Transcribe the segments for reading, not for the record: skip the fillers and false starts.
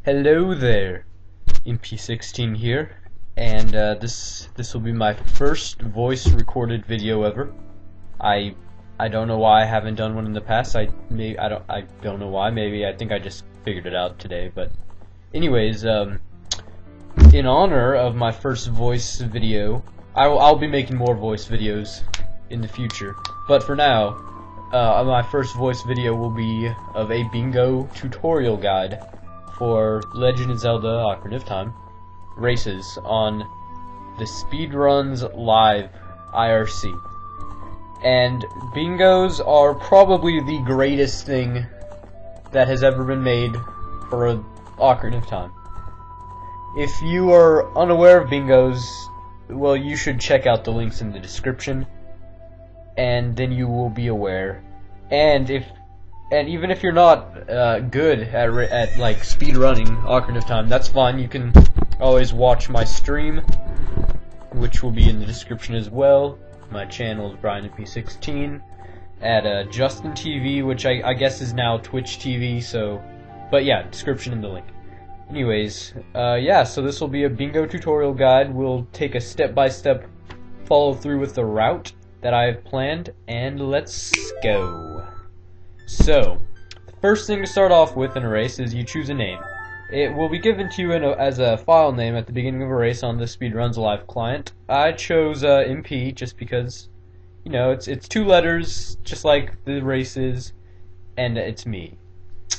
Hello there, MP16 here, and this will be my first voice recorded video ever. I don't know why I haven't done one in the past. I don't know why. Maybe I think I just figured it out today. But anyways, in honor of my first voice video, I'll be making more voice videos in the future. But for now, my first voice video will be of a bingo tutorial guide for Legend of Zelda Ocarina of Time races on the Speedruns Live IRC. And bingos are probably the greatest thing that has ever been made for Ocarina of Time. If you are unaware of bingos, well, you should check out the links in the description, and then you will be aware. And even if you're not good at like speed running Ocarina of Time, that's fine. You can always watch my stream, which will be in the description as well. My channel is BrianMP16 at Justin TV, which I guess is now Twitch TV. So, but yeah, description in the link. Anyways, yeah. So this will be a bingo tutorial guide. We'll take a step-by-step follow through with the route that I've planned, and let's go. So, the first thing to start off with in a race is you choose a name. It will be given to you as a file name at the beginning of a race on the Speedruns Live client. I chose MP just because, you know, it's two letters, just like the race is, and it's me.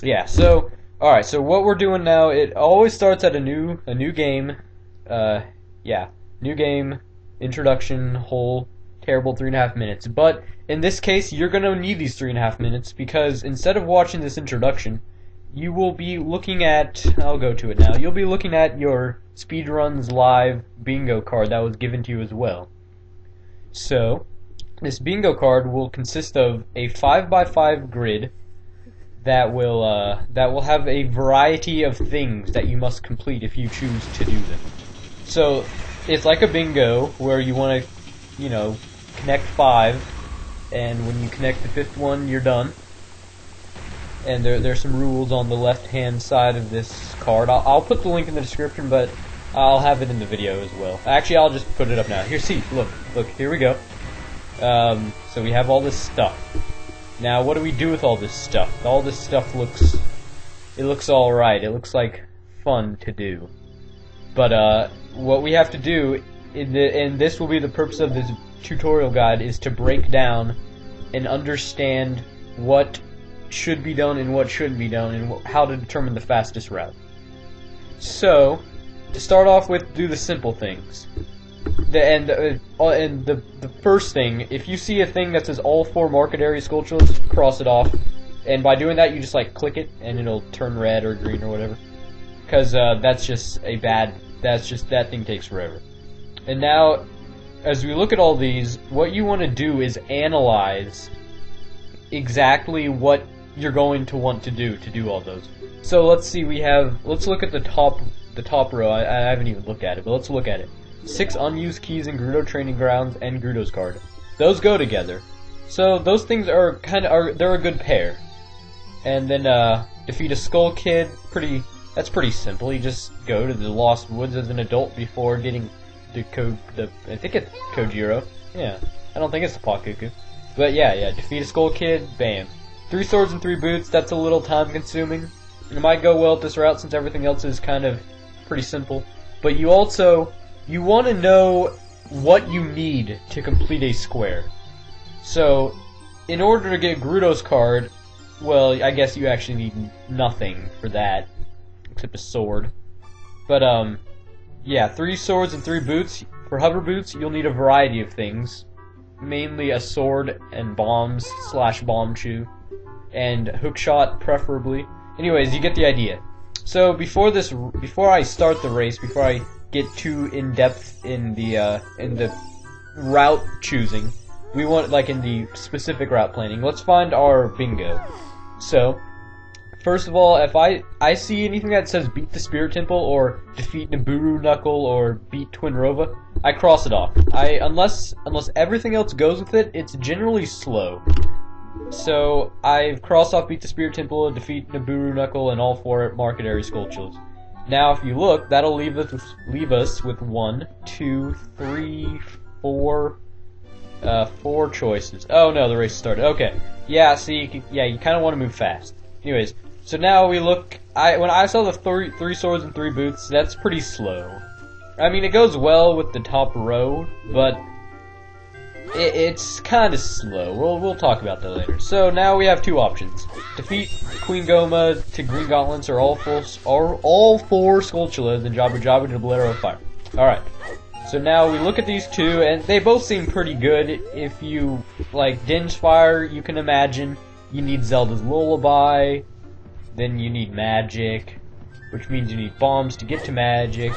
Yeah. So, all right. So what we're doing now, it always starts at a new game. Yeah, new game, introduction, whole terrible 3.5 minutes. But in this case, you're gonna need these 3.5 minutes because instead of watching this introduction, you will be looking at, I'll go to it now, you'll be looking at your Speedruns Live bingo card that was given to you as well. So, this bingo card will consist of a 5x5 grid that will have a variety of things that you must complete if you choose to do them. So, it's like a bingo where you want to, you know, connect 5, and when you connect the 5th one, you're done. And there's some rules on the left-hand side of this card. I'll put the link in the description, but I'll have it in the video as well. Actually, I'll just put it up now. Here, see, look, here we go. So we have all this stuff. Now, what do we do with all this stuff? All this stuff looks all right. It looks like fun to do. But what we have to do, and this will be the purpose of this tutorial guide, is to break down and understand what should be done and what shouldn't be done, and how to determine the fastest route. So, to start off with, do the simple things. The first thing, if you see a thing that says all 4 market area sculptures, cross it off. And by doing that, you just like click it, and it'll turn red or green or whatever. Because that's just that thing takes forever. And now, as we look at all these, what you want to do is analyze exactly what you're going to want to do all those. So let's see, let's look at the top row. I haven't even looked at it, but let's look at it. 6 unused keys in Gerudo Training Grounds and Gerudo's card. Those go together. So those things they're a good pair. And then defeat a Skull Kid, that's pretty simple. You just go to the Lost Woods as an adult before getting I think it's Kojiro. Yeah, I don't think it's the Pakuku. But yeah, defeat a Skull Kid, bam. 3 swords and 3 boots, that's a little time consuming. It might go well at this route since everything else is kind of pretty simple. But you want to know what you need to complete a square. So, in order to get Gerudo's card, well, I guess you actually need nothing for that, except a sword. But, yeah, 3 swords and 3 boots. For hover boots, you'll need a variety of things. Mainly a sword and bombs / bomb chew. And hookshot, preferably. Anyways, you get the idea. So, before I start the race, before I get too in-depth in the route choosing, we want, like in the specific route planning, let's find our bingo. So, first of all, if I see anything that says beat the Spirit Temple, or defeat Naburu Knuckle, or beat Twin Rova, I cross it off. Unless everything else goes with it, it's generally slow. So I've crossed off beat the Spirit Temple, defeat Naburu Knuckle, and all 4 market area sculptures. Now, if you look, that'll leave us with 1, 2, 3, 4, 4 choices. Oh no, the race started. Okay, yeah. See, you kind of want to move fast. Anyways, so now we look. When I saw the three swords and 3 boots, that's pretty slow. I mean, it goes well with the top row, but it's kind of slow. We'll talk about that later. So now we have 2 options: defeat Queen Goma to Green Gauntlets, or all 4 Skulltulas and Jabu-Jabu to Bolero of Fire. All right. So now we look at these 2, and they both seem pretty good. If you like Din's Fire, you can imagine you need Zelda's Lullaby, then you need Magic, which means you need bombs to get to Magic.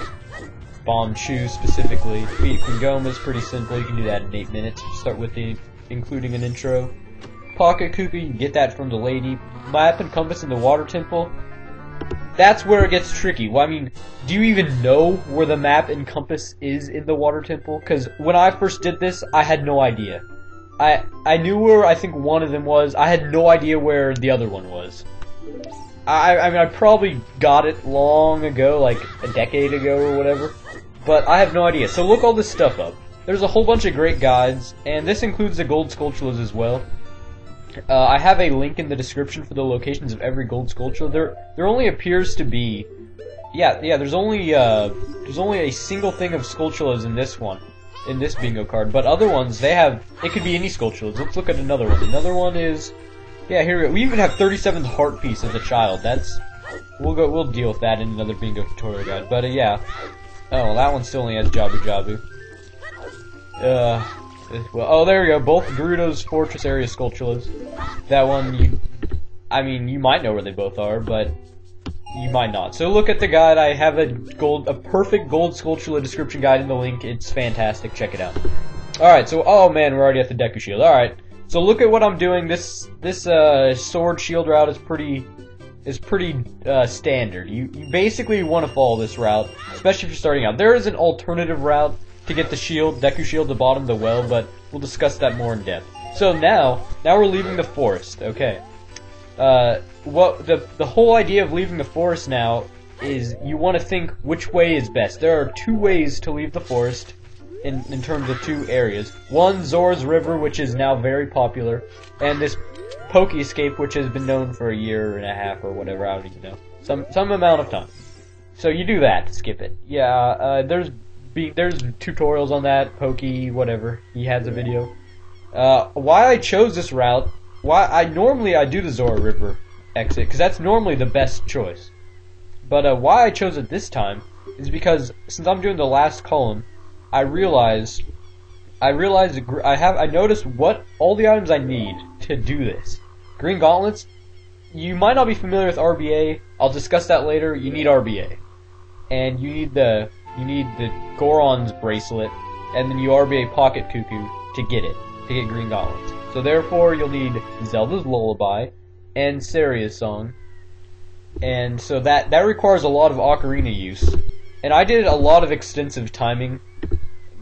Bomb Chew specifically. Defeat Queen Goma is pretty simple. You can do that in 8 minutes. Start with including an intro. Pocket Cuckoo, you can get that from the lady. Map and Compass in the Water Temple. That's where it gets tricky. Well, I mean, do you even know where the map and compass is in the Water Temple? Because when I first did this, I had no idea. I knew where I think one of them was. I had no idea where the other one was. I mean, I probably got it long ago, like a decade ago or whatever, but I have no idea. So look all this stuff up. There's a whole bunch of great guides, and this includes the gold Skulltulas as well. I have a link in the description for the locations of every gold Skulltula. There only appears to be, there's only a single thing of Skulltulas in this one, in this bingo card. But other ones, it could be any Skulltulas. Let's look at another one. Another one is, yeah, here we go. We even have 37th Heart Piece as a child. We'll deal with that in another bingo tutorial guide. But yeah, oh, that one still only has Jabu-Jabu. Well, oh, there we go. Both Gerudo's Fortress Area Skulltulas. That one, you might know where they both are, but you might not. So look at the guide. I have a perfect gold Skulltula description guide in the link. It's fantastic. Check it out. All right. So, oh man, we're already at the Deku Shield. All right. So look at what I'm doing. This sword shield route is pretty standard. You basically want to follow this route, especially if you're starting out. There is an alternative route to get the shield, Deku Shield, to bottom the well, but we'll discuss that more in depth. So now we're leaving the forest. Okay. What the whole idea of leaving the forest now is you want to think which way is best. There are 2 ways to leave the forest in terms of 2 areas. One, Zora's River, which is now very popular, and this Poke Escape, which has been known for a year and a half or whatever. I don't even know, some amount of time. So you do that, skip it. Yeah, there's tutorials on that. Pokey, whatever. He has a video. Why I chose this route? Normally I do the Zora River exit because that's normally the best choice. But why I chose it this time is because since I'm doing the last column, I noticed what all the items I need to do this. Green Gauntlets. You might not be familiar with RBA. I'll discuss that later. You need RBA, and you need the Goron's bracelet, and then you RBA Pocket Cuckoo to get Green Gauntlets. So therefore, you'll need Zelda's Lullaby and Saria's Song, and so that requires a lot of Ocarina use. And I did a lot of extensive timing,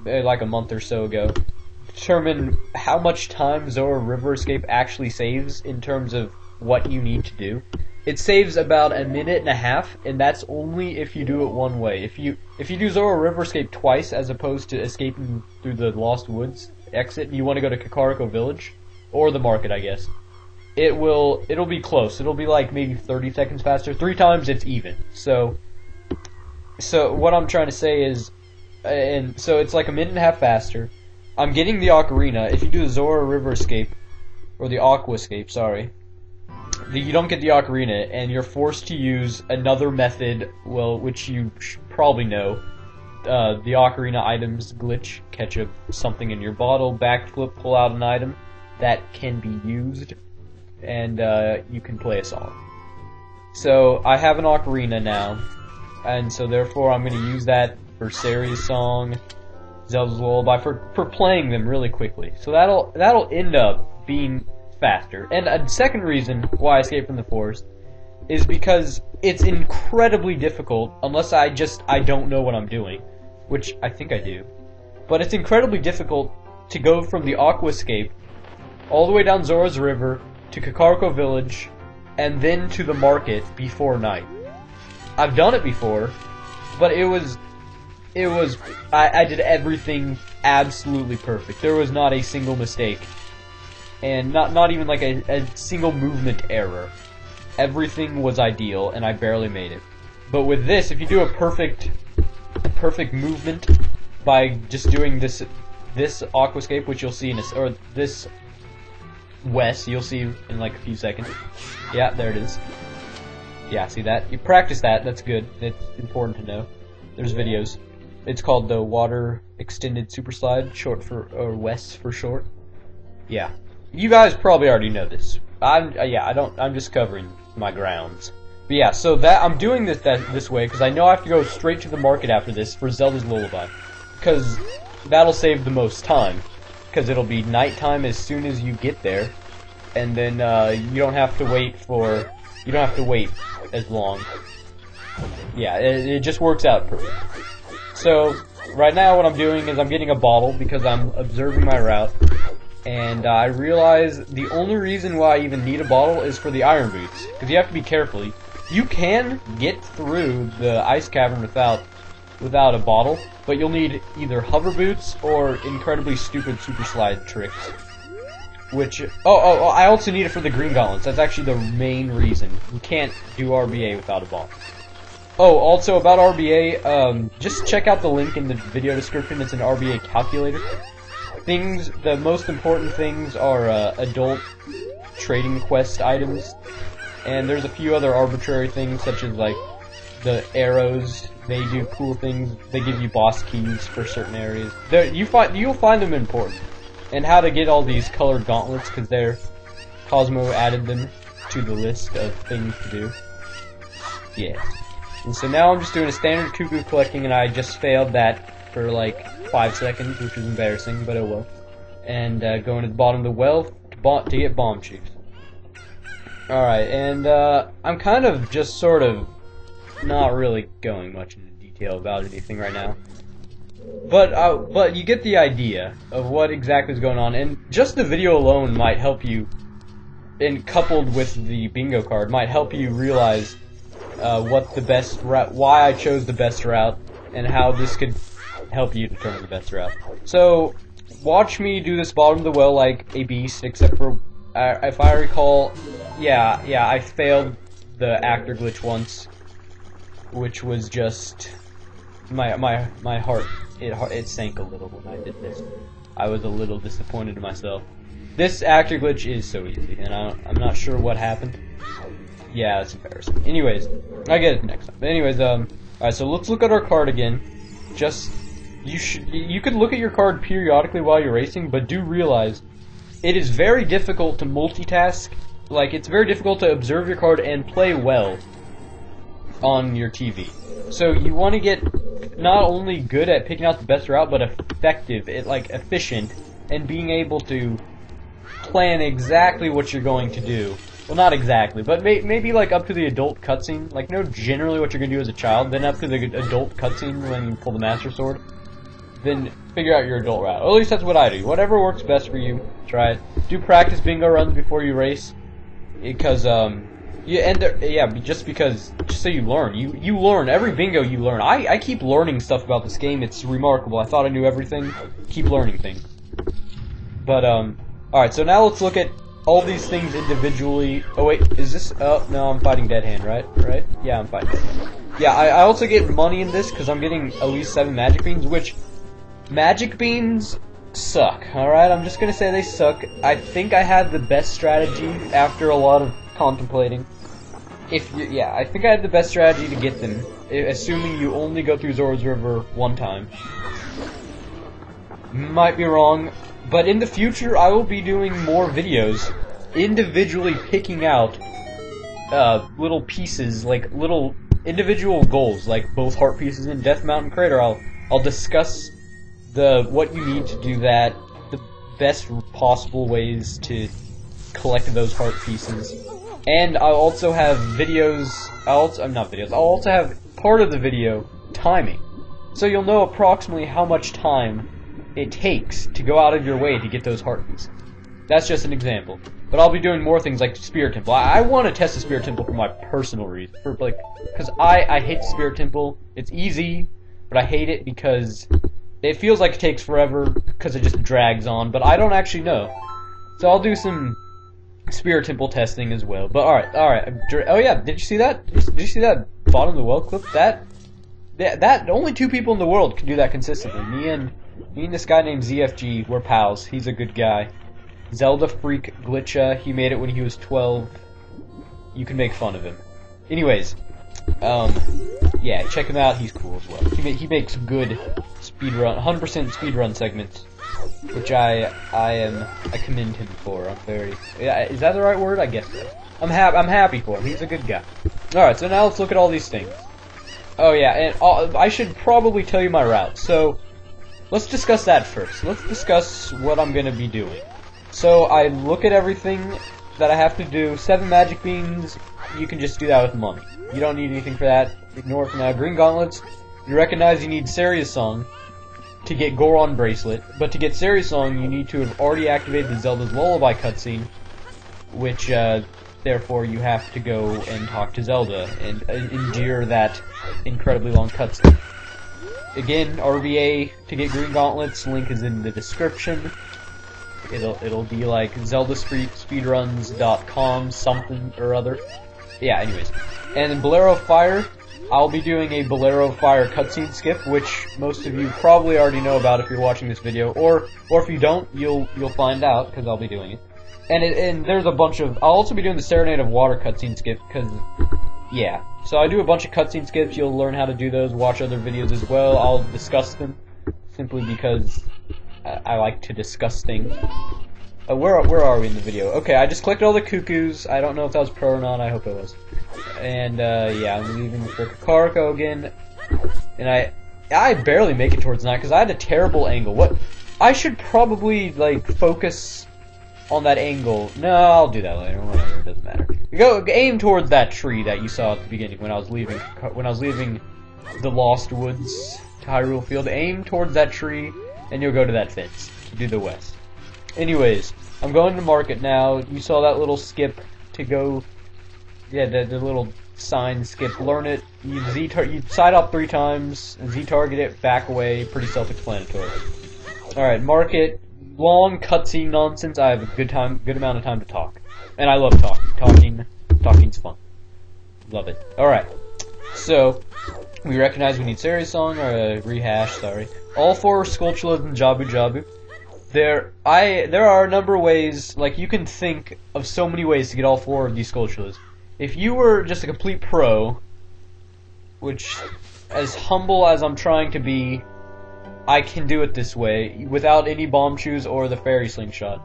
like a month or so ago, to determine how much time Zora River Escape actually saves in terms of what you need to do. It saves about 1.5 minutes, and that's only if you do it one way. If you do Zora River Escape twice, as opposed to escaping through the Lost Woods exit, and you want to go to Kakariko Village or the market, I guess, it'll be close. It'll be like maybe 30 seconds faster. 3 times it's even. So what I'm trying to say is, and so it's like 1.5 minutes faster. I'm getting the Ocarina. If you do the Zora River Escape, or the Aqua Escape, sorry, you don't get the Ocarina, and you're forced to use another method, well, which you probably know. The Ocarina items glitch, catch something in your bottle, backflip, pull out an item that can be used, and you can play a song. So I have an Ocarina now, and so therefore I'm going to use that for Saria's Song, Zelda's Lullaby, for playing them really quickly. So that'll end up being faster. And a second reason why I escaped from the forest is because it's incredibly difficult, unless I don't know what I'm doing, which I think I do. But it's incredibly difficult to go from the Aqua Escape all the way down Zora's River to Kakariko Village and then to the market before night. I've done it before, but I did everything absolutely perfect. There was not a single mistake, and not even like a single movement error. Everything was ideal, and I barely made it. But with this, if you do a perfect movement by just doing this aquascape, which you'll see or this west, you'll see in like a few seconds. Yeah, there it is. Yeah, see that? You practice that. That's good. It's important to know. There's videos. It's called the Water Extended Super Slide, short for West for short. Yeah, you guys probably already know this. I'm just covering my grounds. But yeah, so that I'm doing this way because I know I have to go straight to the market after this for Zelda's Lullaby, because that'll save the most time. Because it'll be nighttime as soon as you get there, and then you don't have to wait as long. Yeah, it just works out perfect. So right now what I'm doing is I'm getting a bottle because I'm observing my route, and I realize the only reason why I even need a bottle is for the iron boots, because you have to be careful. You can get through the ice cavern without a bottle, but you'll need either hover boots or incredibly stupid super slide tricks. Which I also need it for the green gauntlets. That's actually the main reason. You can't do RBA without a bottle. Oh, also about RBA, just check out the link in the video description. It's an RBA calculator. The most important things are adult trading quest items, and there's a few other arbitrary things such as like the arrows. They do cool things. They give you boss keys for certain areas. You'll find them important. And how to get all these colored gauntlets, because Cosmo added them to the list of things to do. Yeah. And so now I'm just doing a standard cuckoo collecting, and I just failed that for like 5 seconds, which was embarrassing, but oh well. And going to the bottom of the well to get bomb chiefs. Alright, and I'm kind of just sort of not really going much into detail about anything right now. But you get the idea of what exactly is going on, and just the video alone might help you, and coupled with the bingo card, might help you realize what the best route, why I chose the best route, and how this could help you determine the best route. So, watch me do this bottom of the well like a beast, except for, if I recall, yeah, I failed the actor glitch once, which was just, my heart, it sank a little when I did this. I was a little disappointed in myself. This actor glitch is so easy, and I'm not sure what happened. Yeah, it's embarrassing. Anyways, I get it next time. But anyways, alright, so let's look at our card again. You could look at your card periodically while you're racing, but do realize it is very difficult to multitask. Like, it's very difficult to observe your card and play well on your TV. So you want to get not only good at picking out the best route, but effective, efficient, and being able to plan exactly what you're going to do. Well, not exactly, but maybe like up to the adult cutscene. Like, know generally what you're going to do as a child, then up to the adult cutscene when you pull the Master Sword. Then figure out your adult route. Or at least that's what I do. Whatever works best for you, try it. Do practice bingo runs before you race, because just so you learn. You learn every bingo you learn. I keep learning stuff about this game. It's remarkable. I thought I knew everything. Keep learning things. But alright, so now let's look at all these things individually. Oh wait, is this? Oh no, I'm fighting Dead Hand, right? Right? Yeah, I'm fighting Dead Hand. Yeah, I also get money in this because I'm getting at least 7 magic beans, which magic beans suck. Alright, I'm just gonna say they suck. I think I had the best strategy after a lot of contemplating. I think I had the best strategy to get them, assuming you only go through Zora's River one time. Might be wrong. But in the future, I will be doing more videos, individually picking out little pieces, like little individual goals, like both heart pieces and Death Mountain Crater. I'll discuss what you need to do that, the best possible ways to collect those heart pieces, and I'll also have videos. I'll also have part of the video timing, so you'll know approximately how much time it takes to go out of your way to get those heart pieces. That's just an example. But I'll be doing more things like Spirit Temple. I want to test the Spirit Temple for my personal reason, because I hate the Spirit Temple. It's easy, but I hate it because it feels like it takes forever because it just drags on. But I don't actually know, so I'll do some Spirit Temple testing as well. But all right. Oh yeah, did you see that? Did you see that bottom of the well clip? That only 2 people in the world can do that consistently. Me and this guy named ZFG, we're pals. He's a good guy. Zelda Freak Glitcha, he made it when he was 12. You can make fun of him. Anyways, yeah, check him out, he's cool as well. He makes good speedrun, 100% speedrun segments, which I commend him for. I'm very, yeah, is that the right word? I guess so. I'm happy for him, he's a good guy. Alright, so now let's look at all these things. Oh yeah, and I should probably tell you my route, so let's discuss that first. Let's discuss what I'm gonna be doing. So I look at everything that I have to do. 7 magic beans, you can just do that with money. You don't need anything for that. Ignore it for now. Green gauntlets, you recognize you need Serious Song to get Goron Bracelet, but to get Serious Song you need to have already activated the Zelda's Lullaby cutscene, which therefore you have to go and talk to Zelda and endure that incredibly long cutscene. Again, RVA to get Green Gauntlets, link is in the description. It'll be like zeldaspeedruns.com something or other. Yeah, anyways. And then Bolero Fire, I'll be doing a Bolero Fire cutscene skip, which most of you probably already know about if you're watching this video, or if you don't, you'll find out because I'll be doing it. And there's a bunch of, I'll also be doing the Serenade of Water cutscene skip because yeah. So I do a bunch of cutscene skips. You'll learn how to do those. Watch other videos as well. I'll discuss them simply because I like to discuss things. Where are we in the video? Okay, I just clicked all the cuckoos. I don't know if that was pro or not. I hope it was. And yeah, I'm leaving for Kakariko again. And I barely make it towards night because I had a terrible angle. What? I should probably like focus on that angle. No, I'll do that later. Whatever, it doesn't matter. Go aim towards that tree that you saw at the beginning when I was leaving the Lost Woods to Hyrule Field. Aim towards that tree, and you'll go to that fence to do the west. Anyways, I'm going to market now. You saw that little skip to go. Yeah, the little sign skip. Learn it. You side up 3 times. Z target it. Back away. Pretty self-explanatory. All right, market. Long cutscene nonsense. I have a good amount of time to talk, and I love talking. Talking's fun. Love it. All right. So we recognize we need Serious Song or rehash. Sorry. All 4 Skulltulas and Jabu-Jabu. There are a number of ways. Like you can think of so many ways to get all 4 of these Skulltulas. If you were just a complete pro, which, as humble as I'm trying to be, I can do it this way without any bomb shoes or the fairy slingshot.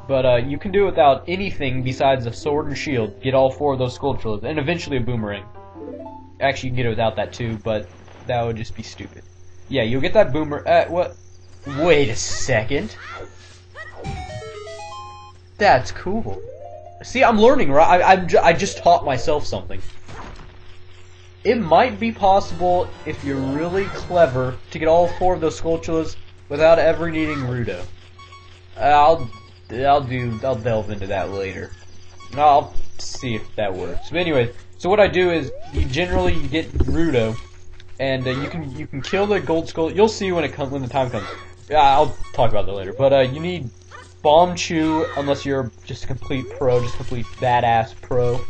But you can do it without anything besides a sword and shield. Get all 4 of those Skulltulas, and eventually a boomerang. Actually, you can get it without that too, but that would just be stupid. Yeah, you'll get that what? Wait a second. That's cool. See, I'm learning, right? I just taught myself something. It might be possible, if you're really clever, to get all 4 of those Skulltulas without ever needing Rudo. I'll delve into that later. I'll see if that works. But anyway, so what I do is you generally get Rudo, and you can kill the gold skull. You'll see when the time comes. I'll talk about that later. But you need Bomb Chew unless you're just a complete pro, just a complete badass pro.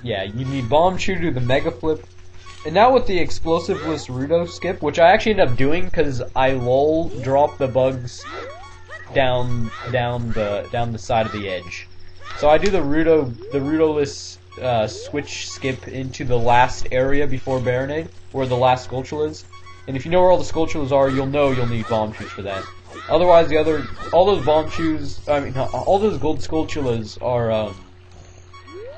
Yeah, you need Bomb Chew to do the Mega Flip. And now with the Explosiveless Rudo skip, which I actually ended up doing because I drop the bugs down the side of the edge. So I do the Rudoless switch skip into the last area before Baronade, where the last Skulltula is. And if you know where all the Skulltulas are, you'll know you'll need Bomb Chews for that. Otherwise, all those Bomb Chews, all those gold Skulltulas are,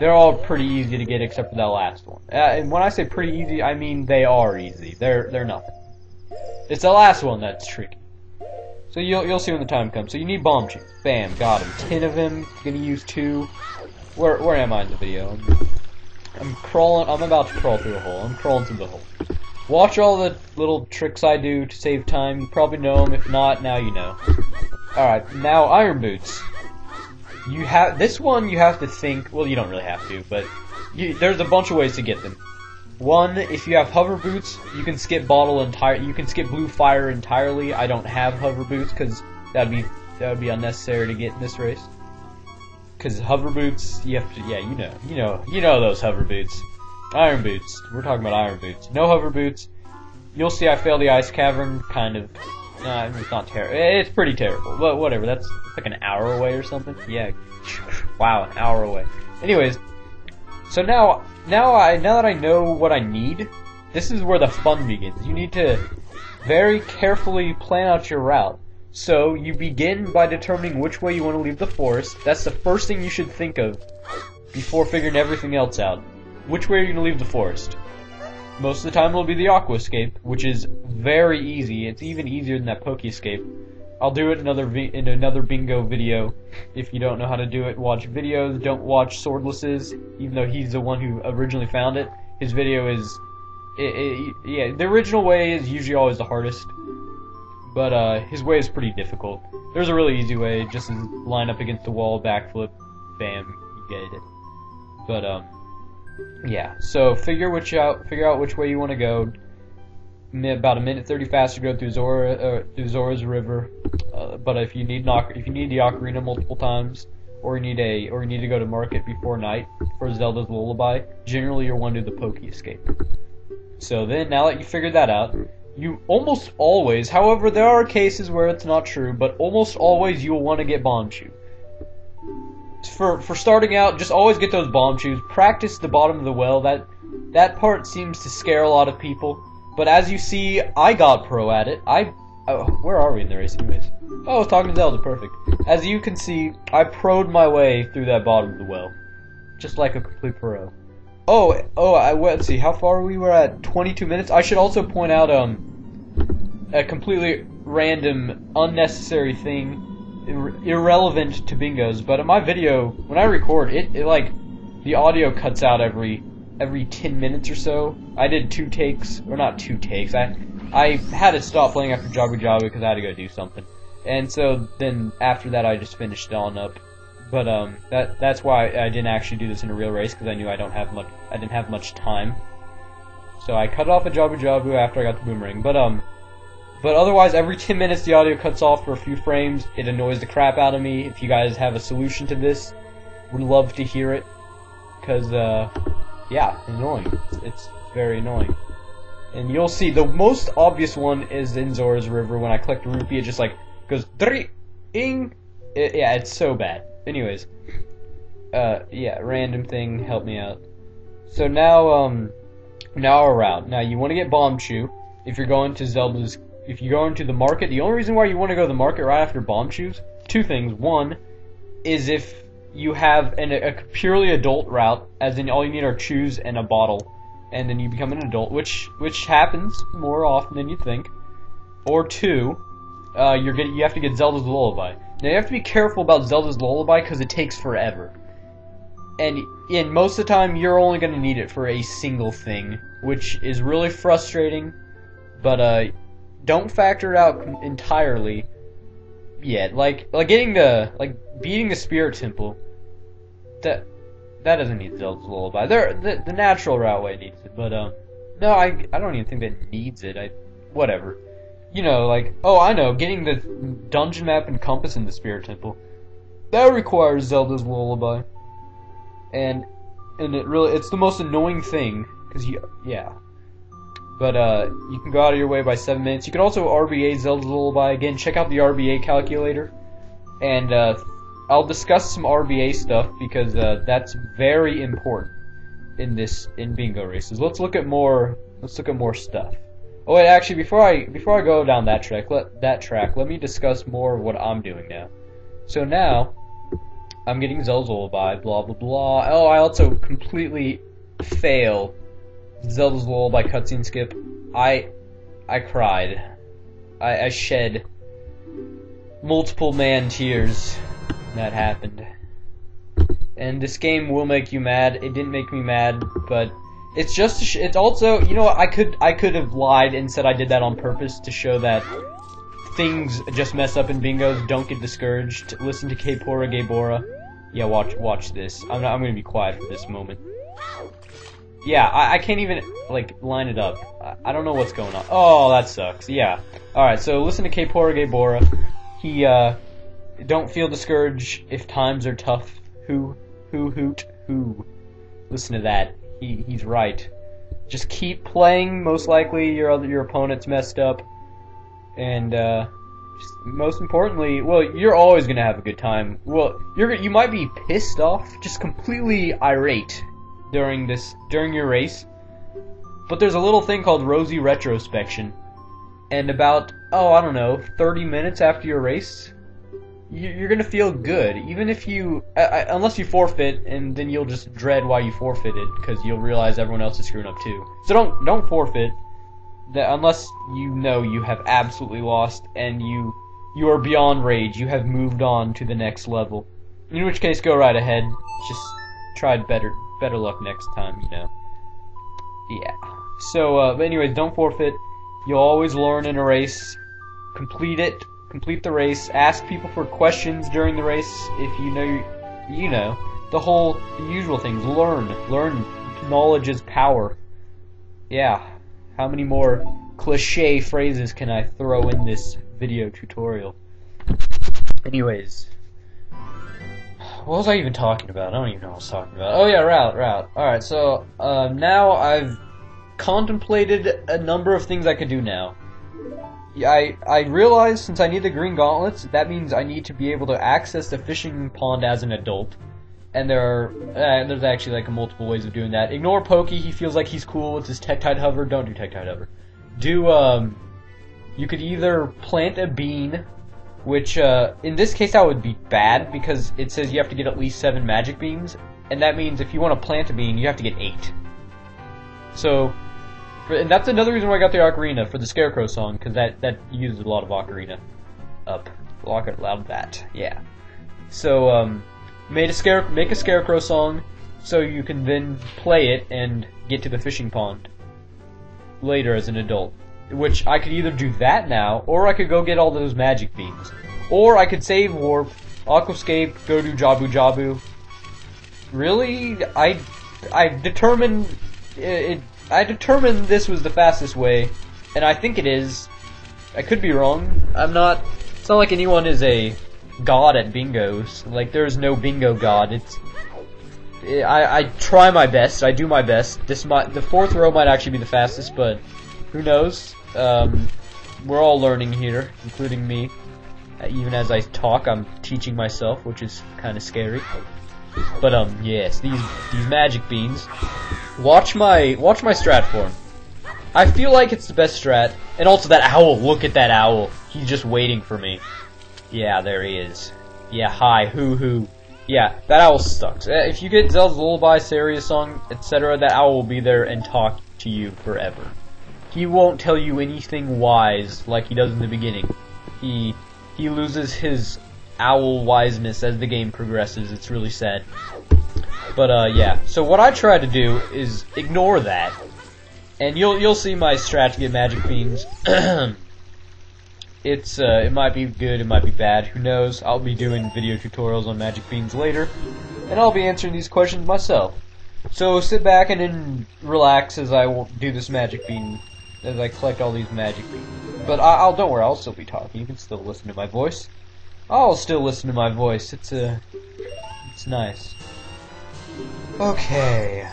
they're all pretty easy to get except for that last one. And when I say pretty easy, I mean they are easy. They're nothing. It's the last one that's tricky. So you'll see when the time comes. So you need Bomb Chews. Bam, got him. 10 of them. Gonna use 2. Where am I in the video? I'm crawling. I'm about to crawl through a hole. I'm crawling through the hole. Watch all the little tricks I do to save time. You probably know them. If not, now you know. Alright, now Iron Boots. you have this one. You have to think. Well, you don't really have to, but there's a bunch of ways to get them. One, if you have hover boots, you can skip You can skip blue fire entirely. I don't have hover boots because that would be unnecessary to get in this race. Because hover boots, you have to. Yeah, you know those hover boots, iron boots. We're talking about iron boots. No hover boots. You'll see I failed the ice cavern. Kind of. It's not terrible. It's pretty terrible. But whatever. That's like an hour away or something. Yeah. Wow, an hour away. Anyways, so now that I know what I need, this is where the fun begins. You need to very carefully plan out your route. So you begin by determining which way you want to leave the forest. That's the first thing you should think of before figuring everything else out. Which way are you going to leave the forest? Most of the time it'll be the aquascape, which is very easy. It's even easier than that Poke-escape. I'll do it in another bingo video. If you don't know how to do it, watch videos. Don't watch Swordless's, even though he's the one who originally found it. His video is... yeah, the original way is usually always the hardest. But his way is pretty difficult. There's a really easy way, just line up against the wall, backflip, bam, you get it. But yeah. So figure out which way you want to go. About a minute 30 faster to go through Zora's River. But if you need the Ocarina multiple times, or you need to go to market before night for Zelda's Lullaby, generally you'll want to do the Poke-escape. So then, now that you figured that out, you almost always, however there are cases where it's not true, but almost always you'll want to get Bombchu. For starting out, just always get those Bombchus. Practice the bottom of the well. That part seems to scare a lot of people. But as you see, I got pro at it. Where are we in the race anyways? Oh, I was talking to Zelda, perfect. As you can see, I pro'd my way through that bottom of the well. Just like a complete pro. Let's see, how far we were at 22 minutes? I should also point out a completely random, unnecessary thing, irrelevant to bingos, but in my video, when I record, it like, the audio cuts out every 10 minutes or so. I did 2 takes, or not 2 takes, I had to stop playing after Jabu-Jabu because I had to go do something. And so then after that I just finished on up. But that's why I didn't actually do this in a real race, because I knew I didn't have much time. So I cut off a Jabu-Jabu after I got the boomerang. But otherwise every 10 minutes the audio cuts off for a few frames. It annoys the crap out of me. If you guys have a solution to this, would love to hear it. Cause yeah, annoying. It's very annoying. And you'll see the most obvious one is in Zora's River. When I collect a rupee, it just like goes ing. Yeah, it's so bad. Anyways, yeah, random thing, help me out. So now our route. Now you want to get Bombchu if you're going to if you go into the market. The only reason why you want to go to the market right after Bombchus, 2 things. One is if you have a purely adult route, as in all you need are chews and a bottle, and then you become an adult, which happens more often than you think. Or 2, you have to get Zelda's Lullaby. Now you have to be careful about Zelda's Lullaby because it takes forever. And most of the time you're only going to need it for a single thing, which is really frustrating. But don't factor it out entirely yet. Like beating the Spirit Temple. That doesn't need Zelda's Lullaby. The natural route way needs it, but no, I don't even think that needs it. Whatever. You know, like, oh, I know, getting the dungeon map and compass in the Spirit Temple. That requires Zelda's Lullaby. And it's the most annoying thing, because yeah. But, you can go out of your way by 7 minutes. You can also RBA Zelda's Lullaby. Again, check out the RBA calculator. And, I'll discuss some RBA stuff, because, that's very important in bingo races. Let's look at more stuff. Oh wait, actually, before I go down that track, let me discuss more of what I'm doing now. So now, I'm getting Zelda's Lullaby, blah blah blah. Oh, I also completely fail Zelda's Lullaby cutscene skip. I cried. I shed multiple man tears. That happened. And this game will make you mad. It didn't make me mad, but it's also, you know what, I could have lied and said I did that on purpose to show that things just mess up in bingos. Don't get discouraged. Listen to K-Pora Gaybora. Yeah, watch this. I'm gonna be quiet for this moment. Yeah, I can't even, like, line it up. I don't know what's going on. Oh, that sucks. Yeah. Alright, so listen to K-Porage Bora. He, don't feel discouraged if times are tough. Who. Listen to that. He's right. Just keep playing. Most likely your opponent's messed up. And, just most importantly, well, you're always gonna have a good time. Well, you might be pissed off, just completely irate during your race. But there's a little thing called Rosy Retrospection. And about, I don't know, 30 minutes after your race, you're gonna feel good, even if you, unless you forfeit, and then you'll just dread why you forfeited, because you'll realize everyone else is screwing up too. So don't forfeit, unless you know you have absolutely lost, and you are beyond rage, you have moved on to the next level. In which case, go right ahead, just try better luck next time, you know. Yeah. So, but anyways, don't forfeit, you'll always learn in a race, complete the race, ask people for questions during the race, if you know, the usual things, learn, knowledge is power. Yeah, how many more cliche phrases can I throw in this video tutorial? Anyways, what was I even talking about? I don't even know what I was talking about. Oh yeah, route. Alright, so, now I've contemplated a number of things I could do now. I realized since I need the green gauntlets, that means I need to be able to access the fishing pond as an adult. And there's actually like multiple ways of doing that. Ignore Pokey, he feels like he's cool with his Tektite hover. Don't do Tektite hover. You could either plant a bean, which, in this case that would be bad, because it says you have to get at least 7 magic beans, and that means if you want to plant a bean, you have to get 8. So, and that's another reason why I got the Ocarina, for the Scarecrow song, because that uses a lot of Ocarina. Loud that, yeah. So, make a Scarecrow song, so you can then play it and get to the fishing pond later as an adult. Which, I could either do that now, or I could go get all those magic beans. Or I could save warp, aquascape, go do Jabu-Jabu. Really? I determined this was the fastest way, and I think it is. I could be wrong. It's not like anyone is a god at bingos. Like, there's no bingo god. I try my best, I do my best. The 4th row might actually be the fastest, but who knows? We're all learning here, including me. Even as I talk, I'm teaching myself, which is kind of scary. But yes, these magic beans. Watch my strat form. I feel like it's the best strat, and also that owl. Look at that owl. He's just waiting for me. Yeah, there he is. Yeah, hi, hoo. Yeah, that owl sucks. If you get Zelda's Lullaby, Saria song, etc., that owl will be there and talk to you forever. He won't tell you anything wise like he does in the beginning. He loses his owl wiseness as the game progresses. It's really sad. But yeah. So what I try to do is ignore that, and you'll see my strat to get magic beans. It might be good, it might be bad. Who knows? I'll be doing video tutorials on magic beans later, and I'll be answering these questions myself. So sit back and then relax as I will do this magic bean. As I collect all these magic beans. But don't worry, I'll still be talking. You can still listen to my voice. I'll still listen to my voice. It's nice. Okay.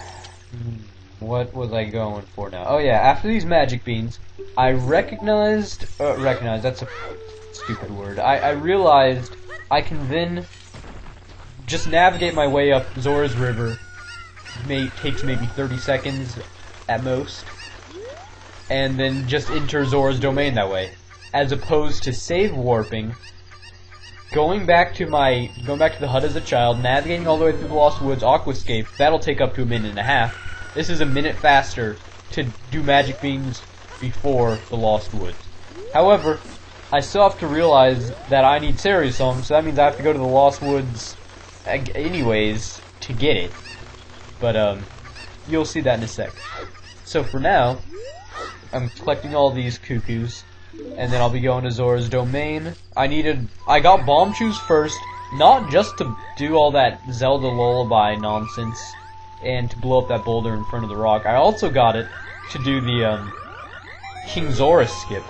What was I going for now? Oh yeah, after these magic beans, I recognized, that's a stupid word. I realized I can then just navigate my way up Zora's River. Takes maybe 30 seconds at most. And then just enter Zora's domain that way, as opposed to save warping, going back to the hut as a child, navigating all the way through the Lost Woods, Aquascape. That'll take up to a minute and a half. This is a minute faster to do magic beans before the Lost Woods. However, I still have to realize that I need Saria's song, so that means I have to go to the Lost Woods anyways to get it. But you'll see that in a sec. So for now, I'm collecting all these cuckoos, and then I'll be going to Zora's domain. I got bomb shoes first, not just to do all that Zelda lullaby nonsense and to blow up that boulder in front of the rock. I also got it to do the King Zora skip,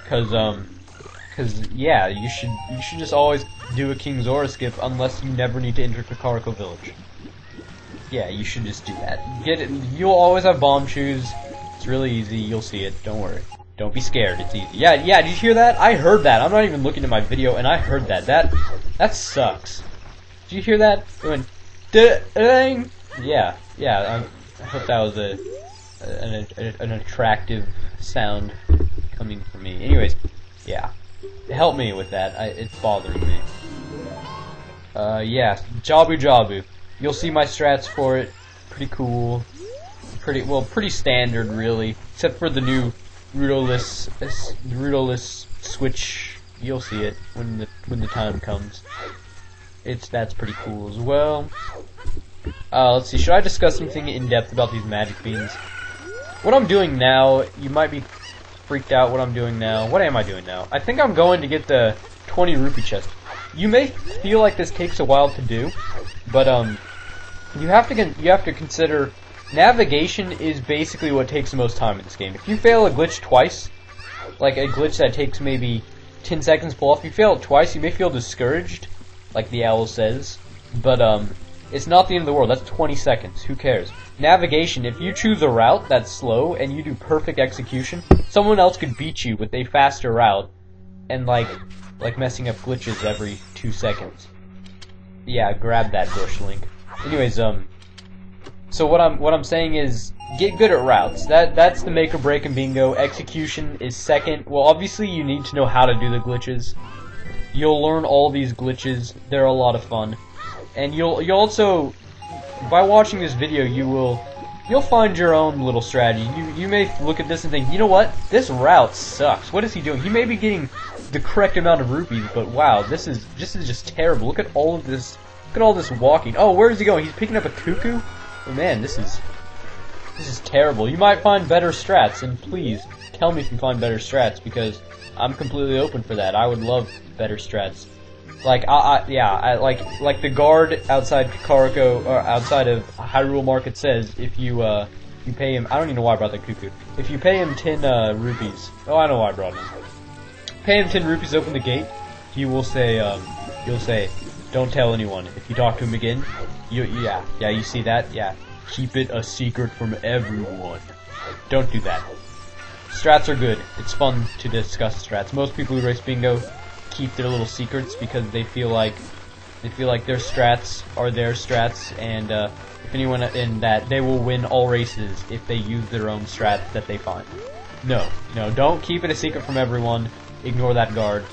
cause yeah, you should just always do a King Zora skip unless you never need to enter Kakariko Village. Yeah, you should just do that. Get it. You'll always have bomb shoes. It's really easy. You'll see it. Don't worry. Don't be scared. It's easy. Yeah. Did you hear that? I heard that. I'm not even looking at my video, and I heard that. That sucks. Did you hear that? It went ding. Yeah. I hope that was an attractive sound coming from me. Anyways, yeah. Help me with that. It's bothering me. Yeah. Jabu-Jabu. You'll see my strats for it. Pretty cool. Pretty standard, really. Except for the new rudoless switch. You'll see it when the time comes. That's pretty cool as well. Let's see. Should I discuss anything in depth about these magic beans? What I'm doing now, you might be freaked out. What I'm doing now. What am I doing now? I think I'm going to get the 20 rupee chest. You may feel like this takes a while to do, but you have to consider navigation is basically what takes the most time in this game. If you fail a glitch twice, like a glitch that takes maybe 10 seconds to pull off, if you fail it twice, you may feel discouraged, like the owl says, but it's not the end of the world. That's 20 seconds. Who cares? Navigation, if you choose a route that's slow and you do perfect execution, someone else could beat you with a faster route and like messing up glitches every 2 seconds. Yeah, grab that bush, Link. Anyways, so what I'm saying is get good at routes. That's the make or break in bingo. Execution is second. Well, obviously you need to know how to do the glitches. You'll learn all these glitches. They're a lot of fun. And you'll also, by watching this video, you'll find your own little strategy. You may look at this and think, you know what? This route sucks. What is he doing? He may be getting the correct amount of rupees, but wow, this is just terrible. Look at all of this. Look at all this walking. Oh, where is he going? He's picking up a cuckoo? Oh man, this is terrible. You might find better strats, and please tell me if you find better strats, because I'm completely open for that. I would love better strats. Like like the guard outside Kakariko, or outside of Hyrule Market says, if you pay him, I don't even know why I brought the cuckoo. If you pay him 10 rupees, oh, I know why I brought him. Pay him 10 rupees, open the gate. He will say, he'll say, don't tell anyone. If you talk to him again, yeah, you see that? Yeah. Keep it a secret from everyone. Don't do that. Strats are good. It's fun to discuss strats. Most people who race bingo keep their little secrets because they feel like their strats are their strats, and if anyone in that, they will win all races if they use their own strats that they find. No, don't keep it a secret from everyone. Ignore that guard.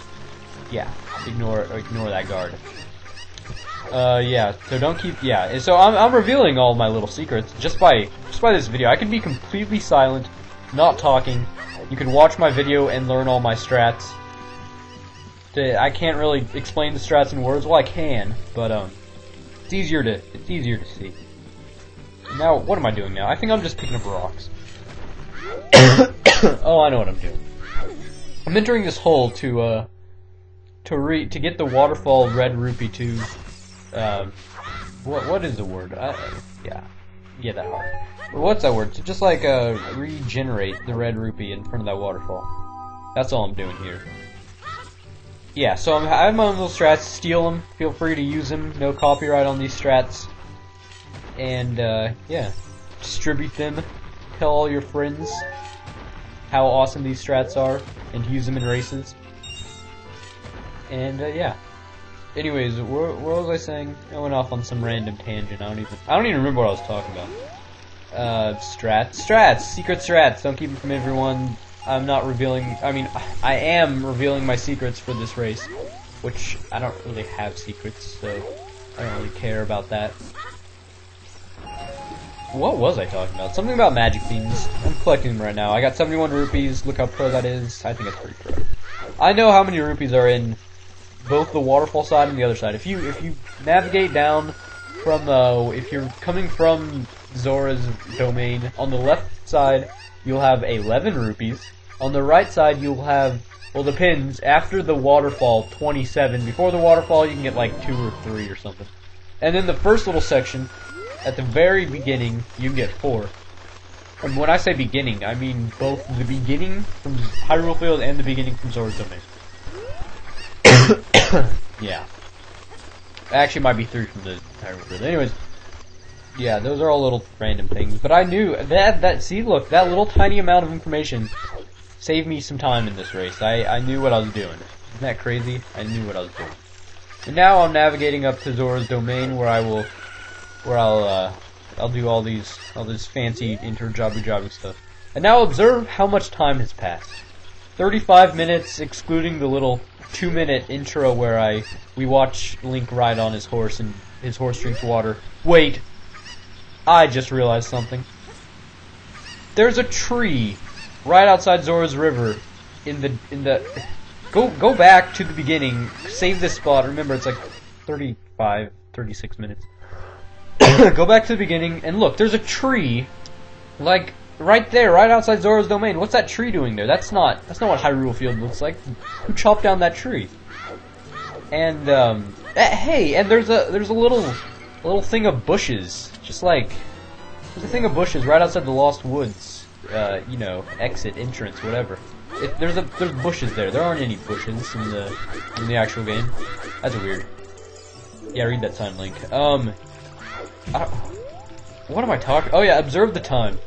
Yeah, ignore that guard. Yeah, so don't keep, yeah, so I'm revealing all my little secrets just by this video. I can be completely silent, not talking. You can watch my video and learn all my strats. I can't really explain the strats in words. Well, I can, but it's easier to see. Now, what am I doing now? I think I'm just picking up rocks. Oh, I know what I'm doing. I'm entering this hole to get the waterfall red rupee to what is the word? Yeah, that hard. What's that word? To just like regenerate the red rupee in front of that waterfall. That's all I'm doing here. Yeah, so I have my own little strats. Steal them. Feel free to use them. No copyright on these strats. And yeah, distribute them. Tell all your friends how awesome these strats are, and use them in races. And yeah. Anyways, what was I saying? I went off on some random tangent. I don't even remember what I was talking about. Strats, secret strats. Don't keep them from everyone. I'm not revealing. I mean, I am revealing my secrets for this race, which I don't really have secrets, so I don't really care about that. What was I talking about? Something about magic beans. I'm collecting them right now. I got 71 rupees. Look how pro that is. I think it's pretty pro. I know how many rupees are in both the waterfall side and the other side. If you navigate down from if you're coming from Zora's domain, on the left side you'll have 11 rupees. On the right side you'll have Well, depends. After the waterfall, 27. Before the waterfall, you can get like 2 or 3 or something. And then the first little section, at the very beginning, you can get 4. And when I say beginning, I mean both the beginning from Hyrule Field and the beginning from Zora's Domain. Yeah. Actually, it might be 3 from the Hyrule Field. Anyways, yeah, those are all little random things. But I knew that. See, look, that little tiny amount of information saved me some time in this race. I knew what I was doing. Isn't that crazy? I knew what I was doing. And now I'm navigating up to Zora's Domain, where I'll do all this fancy Jabu-Jabu stuff. And now observe how much time has passed. 35 minutes, excluding the little 2-minute intro where we watch Link ride on his horse and his horse drinks water. Wait, I just realized something. There's a tree right outside Zora's River. Go back to the beginning. Save this spot. Remember, it's like 36 minutes. Go back to the beginning and look. There's a tree, like right there, right outside Zora's Domain. What's that tree doing there? That's not what Hyrule Field looks like. Who chopped down that tree? And hey, and there's a little thing of bushes, just like there's a thing of bushes right outside the Lost Woods. You know, exit, entrance, whatever. There's bushes there. There aren't any bushes in the actual game. That's weird. Yeah, read that sign, Link. What am I talking? Oh yeah, observe the time.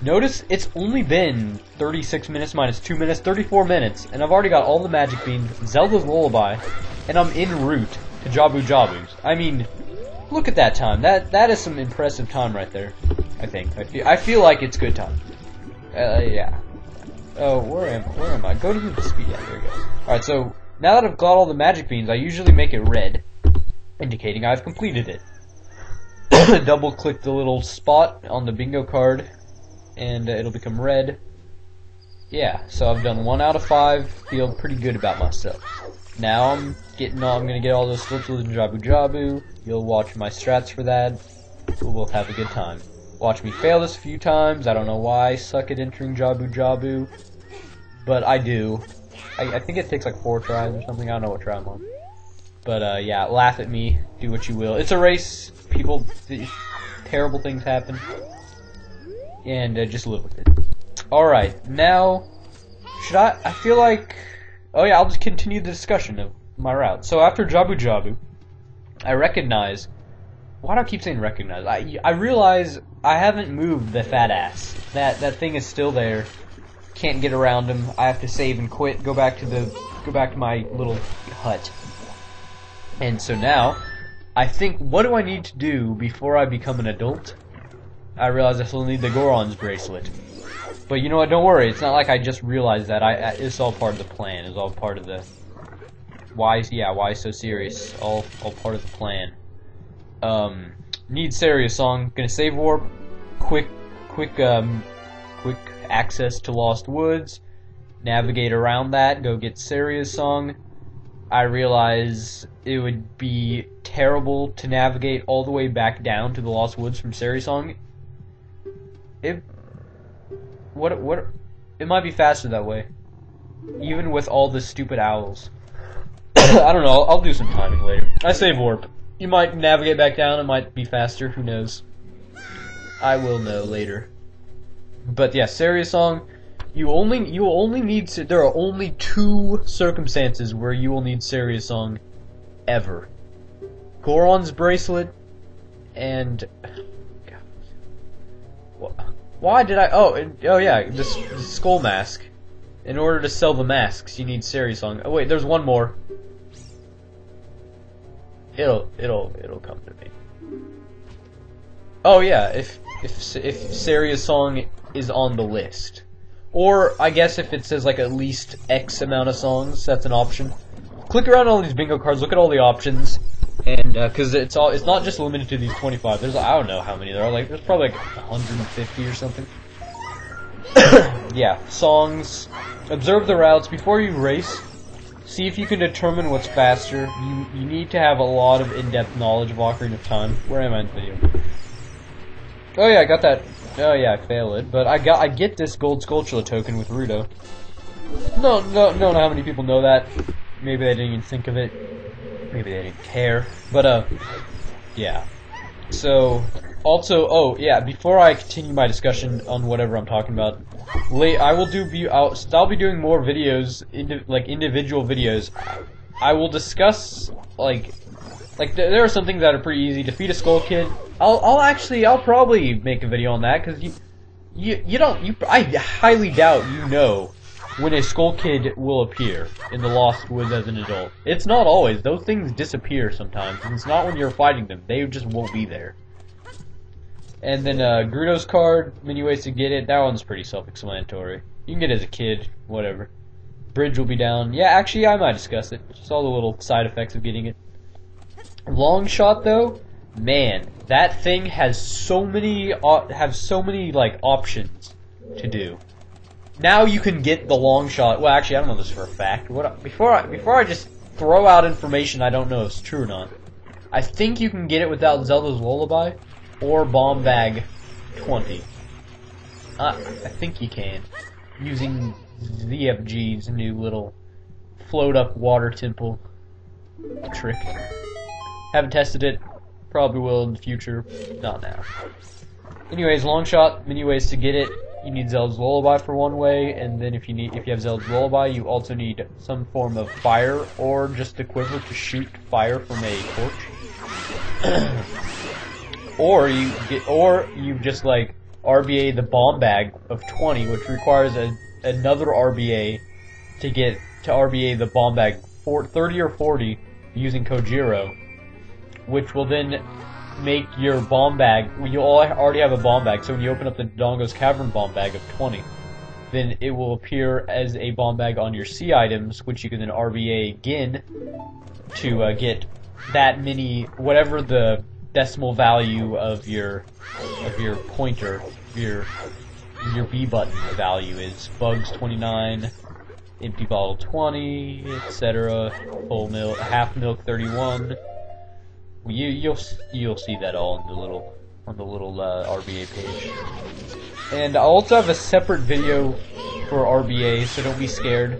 Notice it's only been 36 minutes minus 2 minutes, 34 minutes, and I've already got all the magic beans, Zelda's Lullaby, and I'm en route to Jabu-Jabu's. I mean, look at that time. That is some impressive time right there. I think. I feel like it's good time. Yeah. Oh, where am I? Go to the speed. Yeah, there we go. Alright, so now that I've got all the magic beans, I usually make it red, indicating I've completed it. Double click the little spot on the bingo card, and it'll become red. Yeah, so I've done 1 out of 5. Feel pretty good about myself. Now I'm gonna get all those sculptures in Jabu-Jabu. You'll watch my strats for that. We'll have a good time. Watch me fail this a few times. I don't know why I suck at entering Jabu-Jabu, but I do. I think it takes like 4 tries or something. I don't know what try I'm on. But yeah, laugh at me. Do what you will. It's a race. People, terrible things happen, and just live with it. Alright, now, I feel like, oh yeah, I'll just continue the discussion of my route. So after Jabu-Jabu, I recognize, why do I keep saying recognize? I realize I haven't moved the fat ass. That thing is still there. Can't get around him. I have to save and quit, go back to my little hut. And so now, I think, what do I need to do before I become an adult? I realize I still need the Goron's bracelet. But you know what, don't worry, it's not like I just realized that. It's all part of the plan. It's all part of the... Why so serious? All part of the plan. Need Saria's song. Gonna save warp. Quick access to Lost Woods. Navigate around that. Go get Saria's song. I realize it would be terrible to navigate all the way back down to the Lost Woods from Saria's song. It might be faster that way, even with all the stupid owls. I don't know. I'll do some timing later. I save warp. You might navigate back down. It might be faster. Who knows? I will know later. But yeah, Saria's song. You only need. There are only 2 circumstances where you will need Saria's song, ever. Goron's bracelet, and why did I? Oh yeah, this skull mask. In order to sell the masks, you need Saria's song. Oh wait, there's one more. It'll come to me. Oh yeah, if Saria's song is on the list. Or, I guess if it says like at least X amount of songs, that's an option. Click around all these bingo cards, look at all the options, and, cause it's not just limited to these 25, there's, I don't know how many there are, like, there's probably like 150 or something. Yeah, songs. Observe the routes before you race. See if you can determine what's faster. You need to have a lot of in-depth knowledge of Ocarina of Time. Where am I in the video? Oh yeah, I got that. Oh yeah, I failed it, but I get this gold sculpture token with Rudo. don't know how many people know that. Maybe they didn't even think of it. Maybe they didn't care. But yeah. So also, oh yeah, before I continue my discussion on whatever I'm talking about, I'll be doing more videos, like individual videos. I will discuss like there are some things that are pretty easy. Defeat a Skull Kid. I'll probably make a video on that because I highly doubt you know when a Skull Kid will appear in the Lost Woods as an adult. It's not always. Those things disappear sometimes, and it's not when you're fighting them. They just won't be there. And then Grudo's card, many ways to get it. That one's pretty self-explanatory. You can get it as a kid, whatever. Bridge will be down. Yeah, actually, I might discuss it. Just all the little side effects of getting it. Long shot, though, man, that thing has so many like options to do. Now you can get the long shot. Well, actually, I don't know this for a fact. Before I just throw out information I don't know if it's true or not. I think you can get it without Zelda's Lullaby or Bomb Bag 20. I think you can using ZFG's new little float up water temple trick. Haven't tested it. Probably will in the future. Not now. Anyways, long shot. Many ways to get it. You need Zelda's Lullaby for one way, and then if you have Zelda's Lullaby, you also need some form of fire or just the quiver to shoot fire from a torch. or you just like RBA the bomb bag of 20, which requires another RBA to get to RBA the bomb bag 30 or 40 using Kojiro, which will then make your bomb bag. You already have a bomb bag, so when you open up the Dodongo's Cavern bomb bag of 20, then it will appear as a bomb bag on your C items, which you can then RBA again to get that many, whatever the decimal value of your pointer, your B button value is. Bugs 29, empty bottle 20, etc. Full milk, half milk 31. You'll see that all on the little RBA page. And I also have a separate video for RBA, so don't be scared.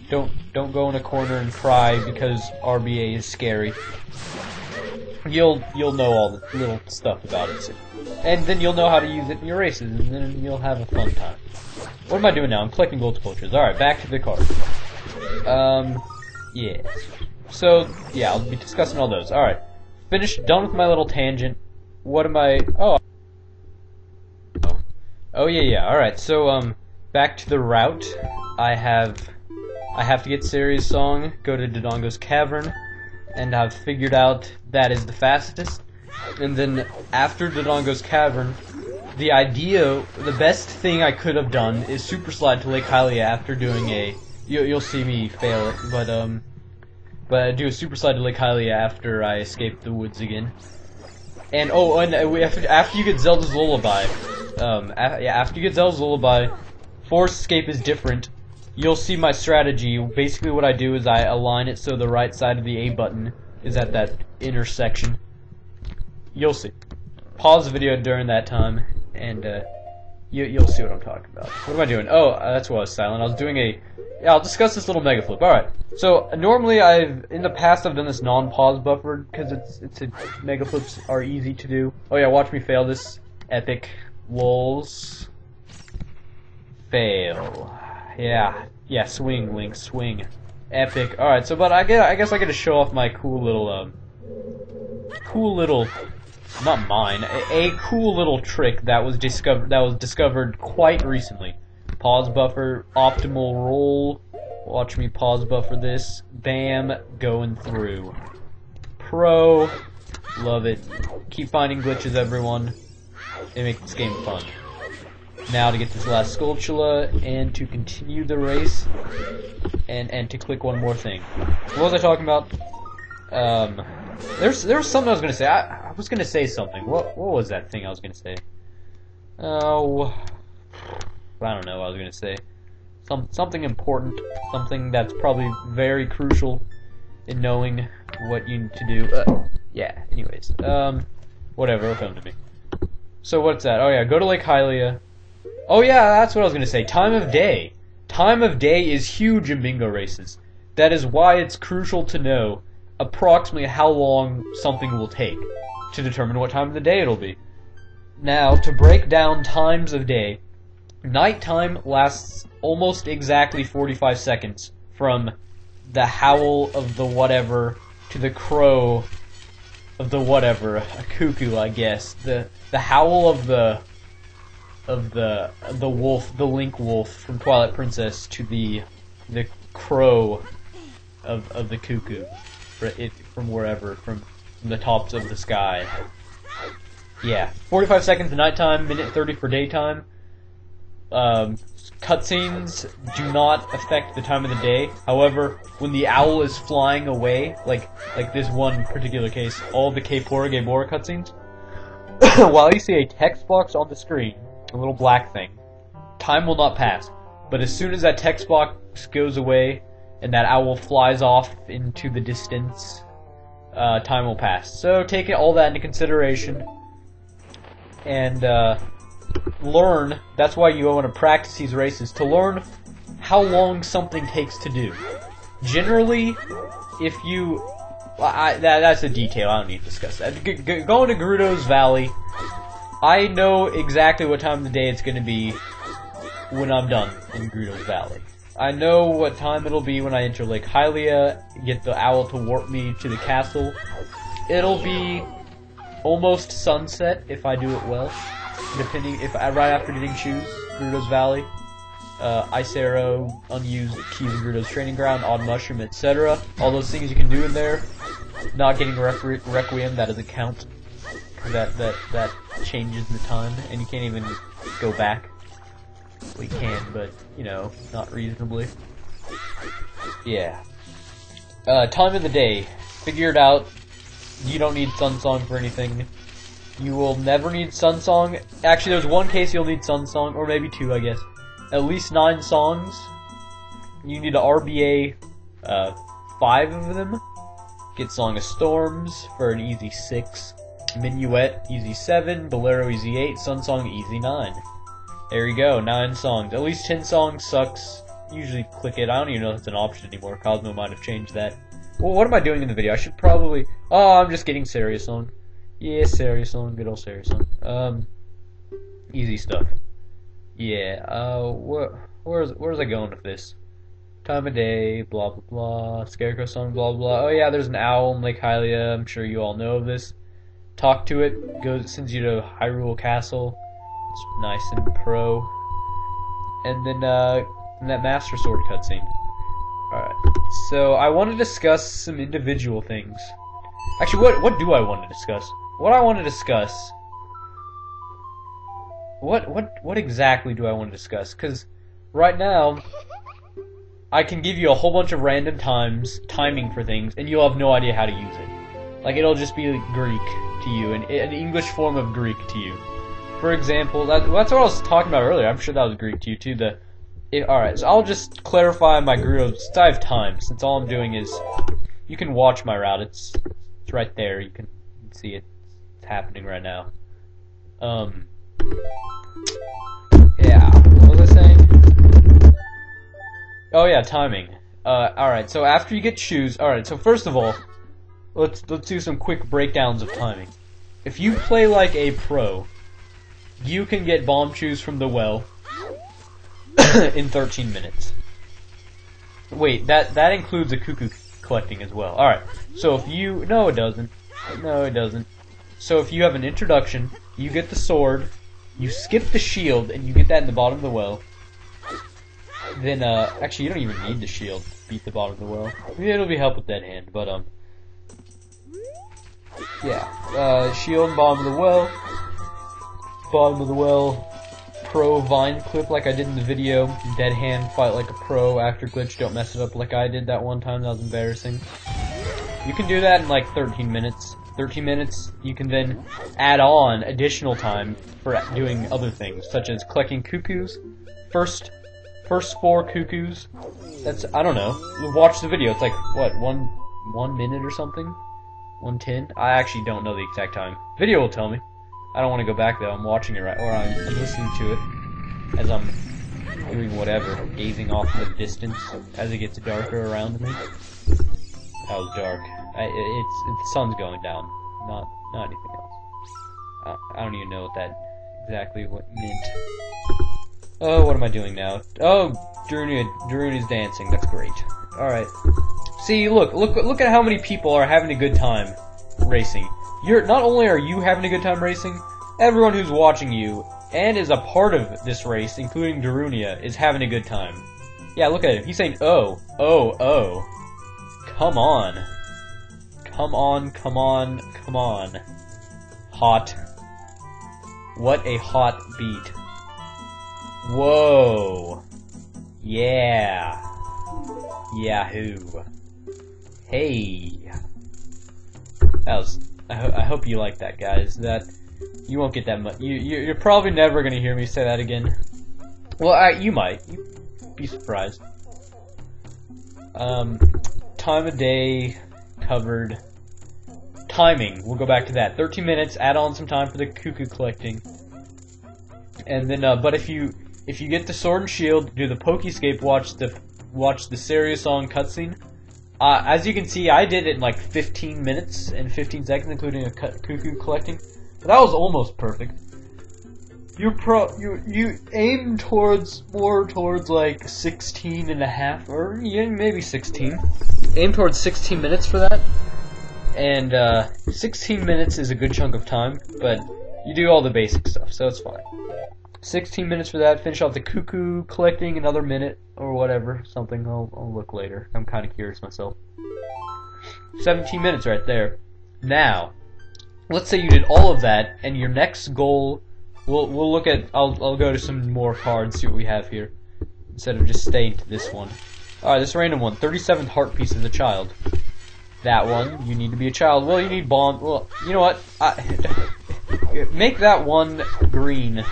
Don't go in a corner and cry because RBA is scary. You'll know all the little stuff about it, and then you'll know how to use it in your races, and then you'll have a fun time. What am I doing now? I'm collecting gold sculptures. All right, back to the card. Yeah. So, yeah, I'll be discussing all those. Alright. Finished, done with my little tangent. What am I... Oh, yeah. Alright, so, back to the route. I have to get Sari's song, go to Dodongo's Cavern, and I've figured out that is the fastest. And then, after Dodongo's Cavern, the best thing I could have done is super slide to Lake Hylia after doing a... You'll see me fail it, but I do a super slide to Lake Hylia after I escape the woods again. And after you get Zelda's Lullaby, after you get Zelda's Lullaby, Forest Escape is different. You'll see my strategy. Basically what I do is I align it so the right side of the A button is at that intersection. You'll see. Pause the video during that time, and you'll see what I'm talking about. What am I doing? Oh, that's why I was silent. I was doing I'll discuss this little mega flip. Alright. So, normally in the past I've done this non-pause buffer, because mega flips are easy to do. Oh yeah, watch me fail this. Epic. Lulz. Fail. Yeah, swing, Link, swing. Epic. Alright, so, but I guess I get to show off my cool little, not mine, a cool little trick that was discovered quite recently. Pause buffer, optimal roll. Watch me pause buffer this. Bam, going through. Pro, love it. Keep finding glitches, everyone. They make this game fun. Now to get this last Skulltula, and to continue the race, and to click one more thing. What was I talking about? There was something I was gonna say. I was gonna say something. What was that thing I was gonna say? Oh, I don't know what I was gonna say. Something important. Something that's probably very crucial in knowing what you need to do. Yeah. Anyways, whatever. It'll come to me. So what's that? Oh yeah, go to Lake Hylia. Oh yeah, that's what I was gonna say. Time of day. Time of day is huge in bingo races. That is why it's crucial to know approximately how long something will take to determine what time of the day it'll be. Now, to break down times of day, nighttime lasts almost exactly 45 seconds from the howl of the whatever to the crow of the whatever, a cuckoo, I guess. The howl of the wolf, the Link wolf from Twilight Princess to the crow of the cuckoo from wherever, from the tops of the sky. Yeah, 45 seconds at nighttime, minute 30 for daytime. Cutscenes do not affect the time of the day. However, when the owl is flying away, like this one particular case, all the K-Pora Gabora cutscenes, while you see a text box on the screen, a little black thing, time will not pass. But as soon as that text box goes away and that owl flies off into the distance, time will pass. So take all that into consideration and learn. That's why you want to practice these races, to learn how long something takes to do. Generally, if you... that's a detail, I don't need to discuss that. Going to Gerudo's Valley, I know exactly what time of the day it's going to be when I'm done in Gerudo's Valley. I know what time it'll be when I enter Lake Hylia, get the owl to warp me to the castle. It'll be almost sunset if I do it well. Depending if right after getting shoes, Gerudo's Valley, Ice Arrow, unused keys in Gerudo's Training Ground, Odd Mushroom, etc. All those things you can do in there. Not getting Requiem, that doesn't count. That changes the time, and you can't even go back. We can, but you know, not reasonably. Yeah. Time of the day. Figure it out. You don't need Sun Song for anything. You will never need Sun Song. Actually, there's one case you'll need Sun Song, or maybe two, I guess. At least 9 songs. You need a RBA, 5 of them. Get Song of Storms for an easy 6. Minuet, easy 7. Bolero, easy 8. Sun Song, easy 9. There you go, 9 songs. At least 10 songs sucks. Usually click it. I don't even know if it's an option anymore. Cosmo might have changed that. Well, what am I doing in the video? I should probably... Oh, I'm just getting Serious Song. Yeah, Serious Song. Good old Serious Song. Easy stuff. Yeah, where's I going with this? Time of day, blah blah blah. Scarecrow Song, blah blah. Oh yeah, there's an owl in Lake Hylia. I'm sure you all know of this. Talk to it. Sends you to Hyrule Castle. It's nice and pro. And then that Master Sword cutscene. Alright. So I want to discuss some individual things. Actually, what do I want to discuss? What I want to discuss. What exactly do I want to discuss? Because right now, I can give you a whole bunch of random timing for things, and you'll have no idea how to use it. Like, it'll just be Greek to you, an English form of Greek to you. For example, that's what I was talking about earlier. I'm sure that was Greek to you too. Alright, so I'll just clarify my Gerudo, since I have time, since all I'm doing is, you can watch my route, it's right there, you can see it, it's happening right now. Yeah, what was I saying? Oh yeah, timing. Alright, so after you get shoes, alright, so first of all, let's do some quick breakdowns of timing. If you play like a pro, you can get bomb shoes from the well in 13 minutes. Wait, that includes a cuckoo collecting as well. Alright, so if you... No, it doesn't. No, it doesn't. So if you have an introduction, you get the sword, you skip the shield, and you get that in the bottom of the well. Then, actually, you don't even need the shield to beat the bottom of the well. It'll be help with that hand, but, yeah. Shield, bottom of the well. Bottom of the well. Pro vine clip like I did in the video. Dead hand, fight like a pro. After glitch, don't mess it up like I did that one time. That was embarrassing. You can do that in like 13 minutes. 13 minutes, you can then add on additional time for doing other things, such as collecting cuckoos. First 4 cuckoos. That's, I don't know. Watch the video. It's like, what, one minute or something? 1:10? I actually don't know the exact time. Video will tell me. I don't want to go back though. I'm watching it right, or I'm listening to it as I'm doing whatever, gazing off in the distance as it gets darker around me. That was dark. The sun's going down, not anything else. I don't even know what that exactly meant. Oh, what am I doing now? Oh, Darun is dancing. That's great. All right. See, look at how many people are having a good time racing. Not only are you having a good time racing, everyone who's watching you and is a part of this race, including Darunia, is having a good time. Yeah, look at him. He's saying, oh, oh, oh. Come on. Come on, come on, come on. Hot. What a hot beat. Whoa. Yeah. Yahoo. Hey. That was... I hope you like that, guys. That... You won't get that much. You're probably never gonna hear me say that again. Well, you might. You'd be surprised. Time of day covered. Timing. We'll go back to that. 13 minutes. Add on some time for the cuckoo collecting. And then, but if you get the sword and shield, do the Pokescape, watch the Serious Song cutscene. As you can see, I did it in like 15 minutes and 15 seconds, including a cuckoo collecting. That was almost perfect. You aim more towards like 16 and a half, or yeah, maybe 16. Aim towards 16 minutes for that. And 16 minutes is a good chunk of time, but you do all the basic stuff, so it's fine. 16 minutes for that. Finish off the cuckoo collecting, another minute or whatever. Something I'll look later. I'm kind of curious myself. 17 minutes right there. Now, let's say you did all of that, and your next goal, we'll look at, I'll go to some more cards, see what we have here, instead of just staying to this one. Alright, this random one, 37th heart piece as a child. That one, you need to be a child. Well, you need bomb, well, you know what, make that one green,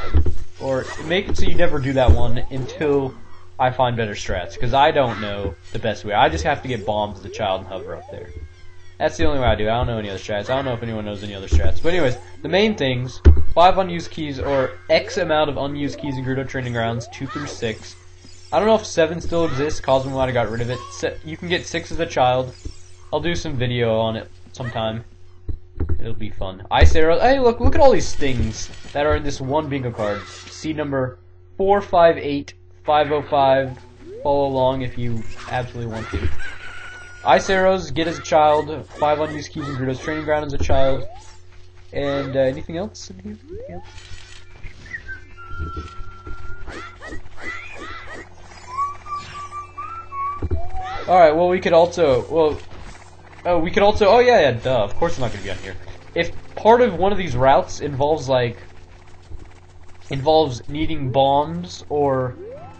or make it so you never do that one until I find better strats, because I don't know the best way. I just have to get bombs as a child and hover up there. That's the only way I do. I don't know any other strats. I don't know if anyone knows any other strats. But anyways, the main things, 5 unused keys, or X amount of unused keys in Gerudo Training Grounds, 2 through 6. I don't know if 7 still exists. Cosmo might have got rid of it. You can get 6 as a child. I'll do some video on it sometime. It'll be fun. Ice arrows. Hey, look at all these things that are in this one bingo card. Seed number 458 505. Follow along if you absolutely want to. Ice arrows, get as a child. 5 unused keys in Gerudo's Training Ground as a child. And anything else in here? Anything else? Alright, well we could also, oh yeah, duh, of course it's not gonna be on here. If part of one of these routes involves needing bombs or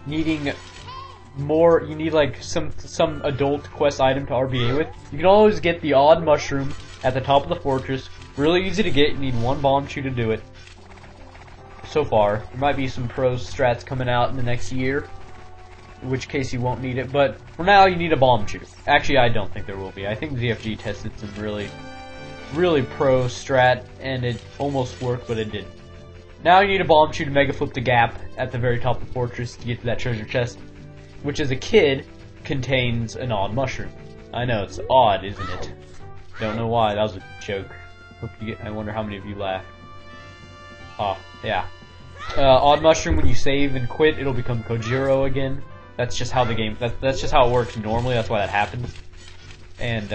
needing more, you need like some adult quest item to RBA with, you can always get the odd mushroom at the top of the fortress. Really easy to get, you need 1 bomb chew to do it. So far. There might be some pro strats coming out in the next year, in which case you won't need it, but for now you need a bomb chew. Actually, I don't think there will be. I think ZFG tested some really pro strat, and it almost worked, but it didn't. Now you need a bomb chew to mega flip the gap at the very top of the fortress to get to that treasure chest, which as a kid contains an odd mushroom. I know, it's odd, isn't it? Don't know why, that was a joke. I wonder how many of you laughed. Oh, yeah. Odd mushroom, when you save and quit, it'll become Kojiro again. That's just how the game, that's just how it works normally, that's why that happens. And,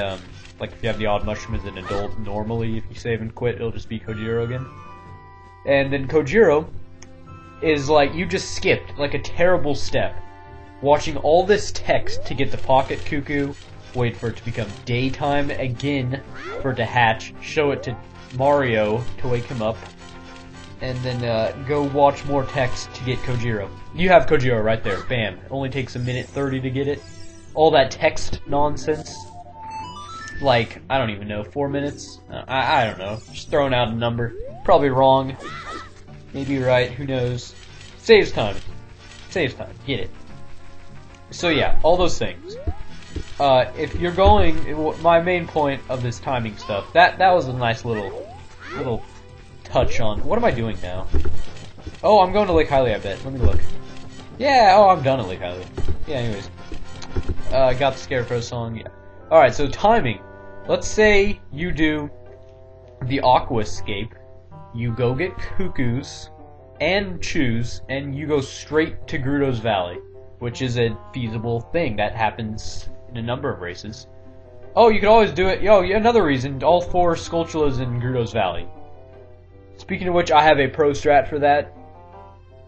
like if you have the odd mushroom as an adult, normally if you save and quit, it'll just be Kojiro again. And then Kojiro is like, you just skipped, like a terrible step. Watching all this text to get the pocket cuckoo, wait for it to become daytime again, for it to hatch, show it to Mario to wake him up, and then go watch more text to get Kojiro. You have Kojiro right there, bam. It only takes a minute 30 to get it. All that text nonsense, like, I don't even know, 4 minutes? I don't know, just throwing out a number. Probably wrong, maybe right, who knows. Saves time, get it. So yeah, all those things. If you're going, my main point of this timing stuff, that was a nice little touch on. What am I doing now? Oh, I'm going to Lake Hylia, I bet. Let me look. Yeah, oh, I've done it, like, yeah, anyways. Got the Scarecrow song, yeah. Alright, so timing. Let's say you do the Aquascape, you go get Cuckoos, and choose, and you go straight to Grudo's Valley, which is a feasible thing that happens in a number of races. Oh, you could always do it. Yo, another reason, all 4 Skulltulas in Grudo's Valley. Speaking of which, I have a pro strat for that.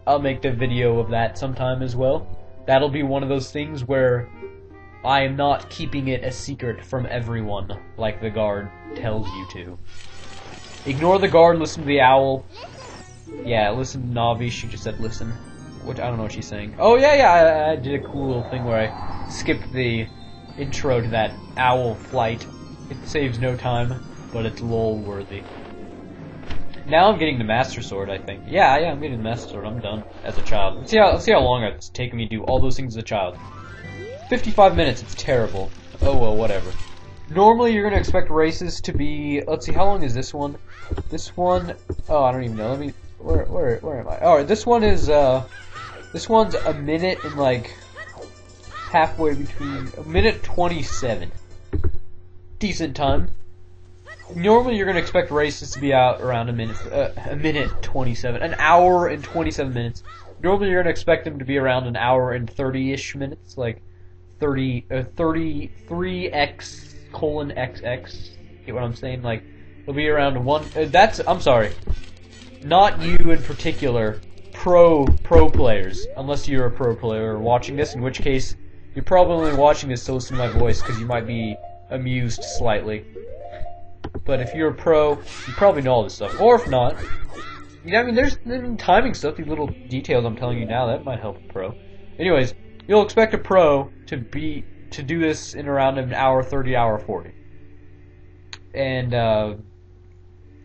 I'll make the video of that sometime as well. That'll be one of those things where I am not keeping it a secret from everyone, like the guard tells you to. Ignore the guard, listen to the owl. Yeah, listen to Navi, she just said listen. Which, I don't know what she's saying. Oh, yeah, I did a cool little thing where I skipped the intro to that owl flight. It saves no time, but it's lol worthy. Now I'm getting the Master Sword, I think. Yeah, I'm getting the Master Sword. I'm done as a child. Let's see how long it's taken me to do all those things as a child. 55 minutes, it's terrible. Oh well, whatever. Normally you're going to expect races to be... Let's see, how long is this one? This one... Oh, I don't even know. Let me... Where am I? Alright, this one is, this one's a minute and, like, halfway between... A minute 27. Decent time. Normally you're going to expect races to be out around a minute 27. An hour and 27 minutes. Normally you're going to expect them to be around an hour and 30-ish minutes, like 33x:XX. Get what I'm saying? Like, it'll be around I'm sorry. Not you in particular, pro players, unless you're a pro player watching this, in which case you're probably only watching this to listen to my voice because you might be amused slightly. But if you're a pro, you probably know all this stuff. Or if not, yeah, I mean, there's timing stuff, these little details I'm telling you now, that might help a pro. Anyways, you'll expect a pro to do this in around an hour 30, hour 40. And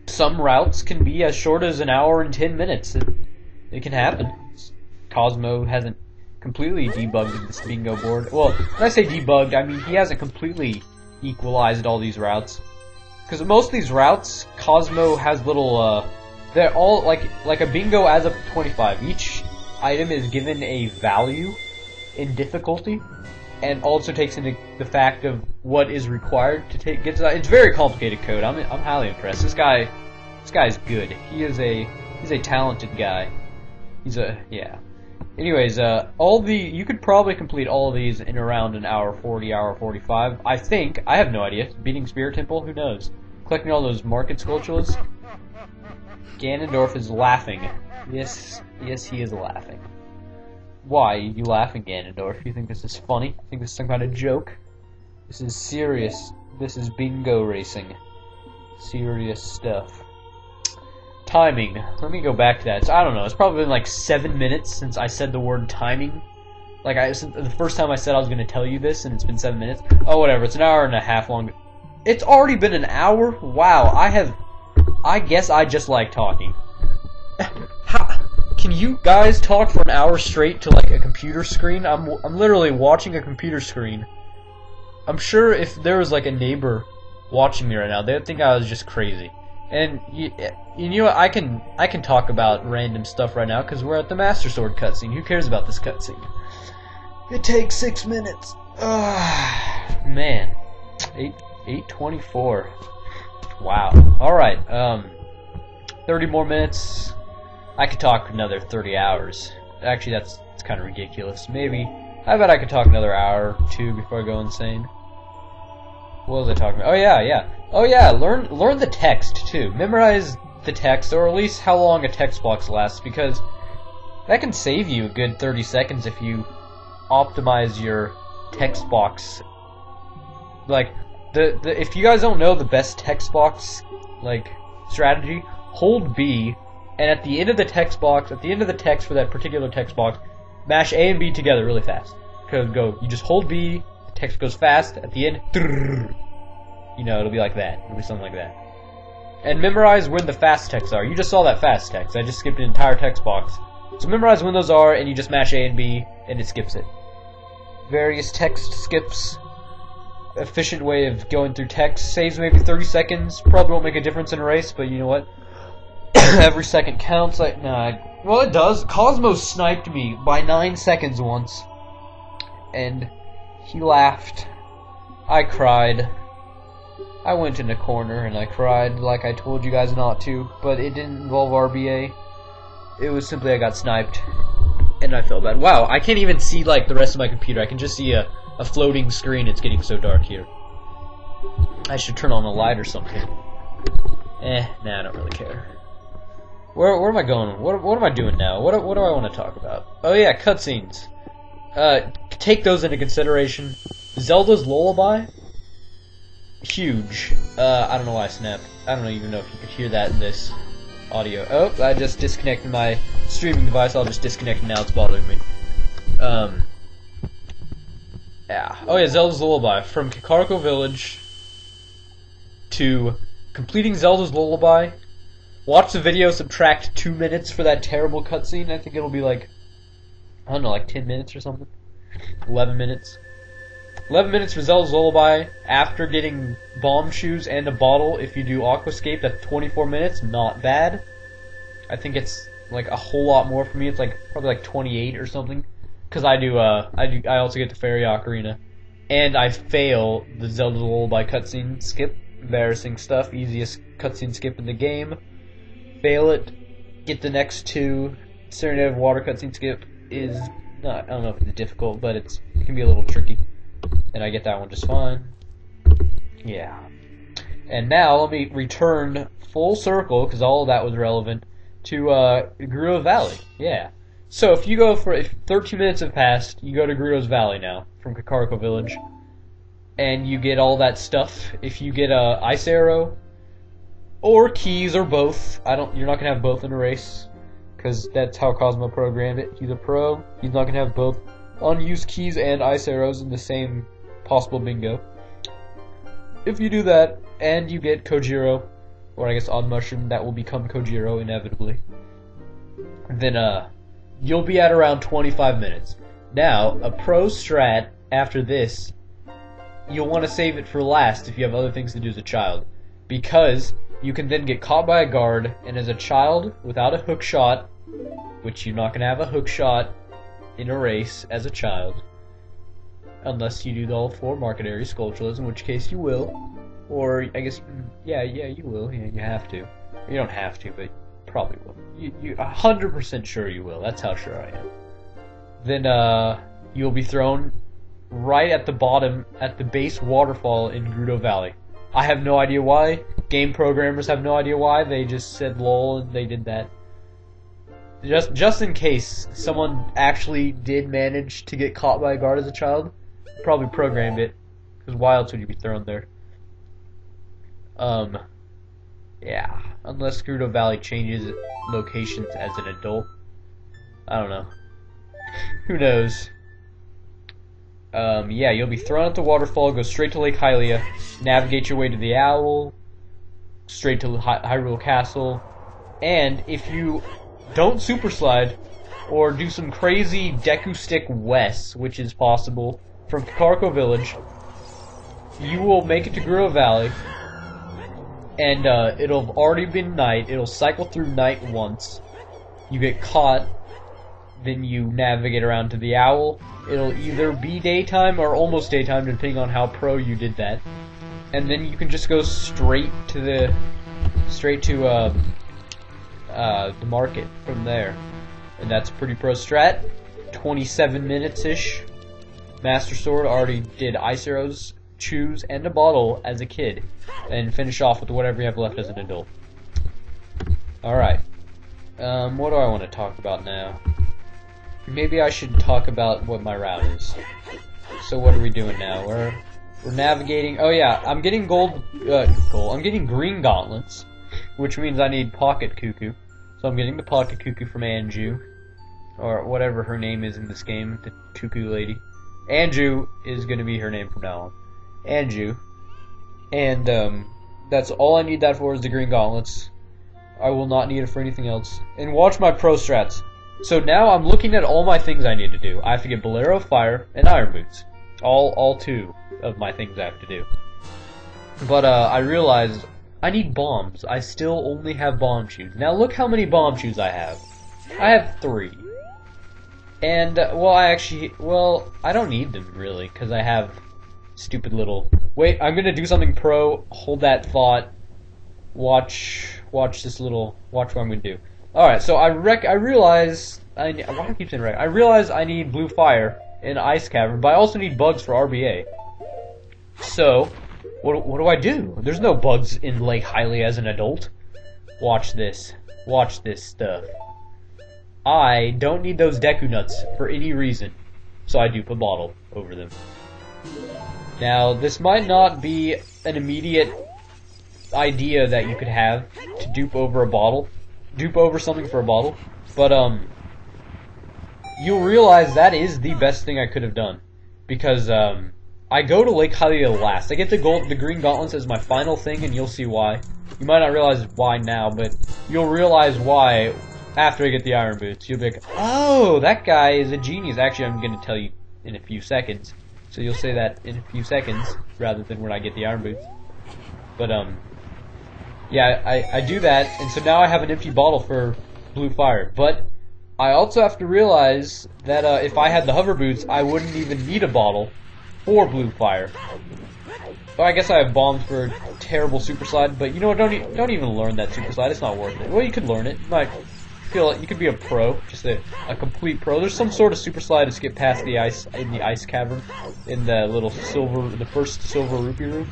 some routes can be as short as an hour and 10 minutes. It can happen. Cosmo hasn't completely debugged this bingo board. Well, when I say debugged, I mean he hasn't completely equalized all these routes. Because most of these routes, Cosmo has little, they're all like a bingo adds up to 25. Each item is given a value in difficulty, and also takes into the fact of what is required to get to that. It's very complicated code. I'm highly impressed. This guy's good. He's a talented guy. Yeah. Anyways, you could probably complete all of these in around an hour 40, hour 45. I think. I have no idea. Beating Spirit Temple? Who knows? Collecting all those market Skulltulas? Ganondorf is laughing. Yes, he is laughing. Why are you laughing, Ganondorf? You think this is funny? You think this is some kind of joke? This is serious. This is bingo racing. Serious stuff. Timing. Let me go back to that. So, I don't know. It's probably been like 7 minutes since I said the word timing. Like, since the first time I said I was going to tell you this, and it's been 7 minutes. Oh, whatever. It's an hour and a half long. It's already been an hour? Wow. I guess I just like talking. Can you guys talk for an hour straight to, like, a computer screen? I'm literally watching a computer screen. I'm sure if there was, like, a neighbor watching me right now, they'd think I was just crazy. And you know what? I can talk about random stuff right now because we're at the Master Sword cutscene. Who cares about this cutscene? It takes 6 minutes. Man, 8:24. Wow. All right. 30 more minutes. I could talk another 30 hours. Actually, that's kind of ridiculous. Maybe. I bet I could talk another hour or 2 before I go insane. What was I talking about? Oh yeah, learn the text too. Memorize the text, or at least how long a text box lasts, because that can save you a good 30 seconds if you optimize your text box. Like if you guys don't know the best text box like strategy, hold B, and at the end of the text box, at the end of the text for that particular text box, mash A and B together really fast. You just hold B. Text goes fast, at the end, you know, it'll be like that. It'll be something like that. And memorize when the fast texts are. You just saw that fast text. I just skipped an entire text box. So memorize when those are, and you just mash A and B, and it skips it. Various text skips. Efficient way of going through text. Saves maybe 30 seconds. Probably won't make a difference in a race, but you know what? Every second counts. Nah, Well, it does. Cosmo sniped me by 9 seconds once. And he laughed. I cried. I went in a corner and I cried like I told you guys not to, but it didn't involve RBA. It was simply I got sniped. And I felt bad. Wow, I can't even see like the rest of my computer. I can just see a floating screen. It's getting so dark here. I should turn on a light or something. Nah, I don't really care. Where am I going? What am I doing now? What do I want to talk about? Oh yeah, cutscenes. Take those into consideration. Zelda's Lullaby? Huge. I don't know why I snapped. I don't even know if you could hear that in this audio. Oh, I just disconnected my streaming device. I'll just disconnect it now. It's bothering me. Yeah. Oh yeah, Zelda's Lullaby. From Kakariko Village to completing Zelda's Lullaby. Watch the video, subtract 2 minutes for that terrible cutscene. I think it'll be like, I don't know, like 10 minutes or something. 11 minutes. 11 minutes for Zelda's Lullaby after getting bomb shoes and a bottle. If you do Aquascape, that's 24 minutes. Not bad. I think it's like a whole lot more for me. It's like probably like 28 or something. Cause I also get the Fairy Ocarina, and I fail the Zelda's Lullaby cutscene skip. Embarrassing stuff. Easiest cutscene skip in the game. Fail it. Get the next two. Serenade of Water cutscene skip is not. I don't know if it's difficult, but it can be a little tricky. And I get that one just fine. Yeah. And now let me return full circle, because all of that was relevant, to Gerudo Valley. Yeah. So if 13 minutes have passed, you go to Gerudo's Valley now, from Kakariko Village. And you get all that stuff. If you get a ice arrow, or keys, or both. You're not gonna have both in a race, because that's how Cosmo programmed it. He's a pro. He's not gonna have both unused keys and ice arrows in the same possible bingo. If you do that, and you get Kojiro, or I guess Odd Mushroom, that will become Kojiro inevitably, then you'll be at around 25 minutes. Now, a pro strat after this, you'll want to save it for last if you have other things to do as a child, because you can then get caught by a guard, and as a child, without a hook shot, which you're not going to have a hook shot in a race as a child, unless you do all 4 market area sculptures, in which case you will, or I guess, yeah, you will, yeah, you have to. You don't have to, but you probably will. You're 100% sure you will, that's how sure I am. Then, you'll be thrown right at the bottom, at the base waterfall in Gerudo Valley. I have no idea why. Game programmers have no idea why. They just said lol and they did that. Just in case someone actually did manage to get caught by a guard as a child, probably programmed it, because why else would you be thrown there? Yeah, unless Gerudo Valley changes locations as an adult. I don't know. Who knows? Yeah, you'll be thrown at the waterfall, go straight to Lake Hylia, navigate your way to the Owl, straight to Hyrule Castle, and if you don't super slide, or do some crazy Deku Stick West, which is possible, from Kakariko Village, you will make it to Gerudo Valley, and it'll have already been night. It'll cycle through night once. You get caught, then you navigate around to the Owl. It'll either be daytime or almost daytime, depending on how pro you did that. And then you can just go straight to the market from there. And that's pretty pro strat. 27 minutes-ish. Master Sword already did ice arrows, chews, and a bottle as a kid. And finish off with whatever you have left as an adult. Alright. What do I want to talk about now? Maybe I should talk about what my route is. So what are we doing now? We're navigating. Oh yeah, I'm getting I'm getting green gauntlets, which means I need Pocket Cuckoo. So I'm getting the Pocket Cuckoo from Anju, or whatever her name is in this game, the Cuckoo lady. Anju is going to be her name from now on. Anju. And that's all I need that for is the green gauntlets. I will not need it for anything else. And watch my pro strats. So now I'm looking at all my things I need to do. I have to get Bolero of Fire and Iron Boots. All 2 of my things I have to do. But I realized I need bombs. I still only have bomb shoes. Now look how many bomb shoes I have. I have 3. And, well, I don't need them, really, because I have stupid little... Wait, I'm gonna do something pro. Hold that thought. Watch this little... Watch what I'm gonna do. Alright, so I realize... why do I keep saying wreck? I realize I need blue fire in Ice Cavern, but I also need bugs for RBA. So, what do I do? There's no bugs in Lake Hylia as an adult. Watch this. Watch this stuff. I don't need those Deku Nuts for any reason, so I dupe a bottle over them. Now, this might not be an immediate idea that you could have to dupe over a bottle, dupe over something for a bottle, but you'll realize that is the best thing I could have done, because I go to Lake Hylia last. I get the green gauntlets as my final thing, and you'll see why. You might not realize why now, but you'll realize why after I get the iron boots. You'll be like, oh, that guy is a genius. Actually, I'm going to tell you in a few seconds. So you'll say that in a few seconds, rather than when I get the iron boots. But, yeah, I do that, and so now I have an empty bottle for blue fire. But I also have to realize that if I had the hover boots, I wouldn't even need a bottle for blue fire. Well, I guess I have bombs for terrible super slide, but you know what? Don't even learn that super slide. It's not worth it. Well, you could learn it. You might feel like you could be a pro, just a complete pro. There's some sort of super slide to skip past the ice in the ice cavern, in the little the first silver rupee room.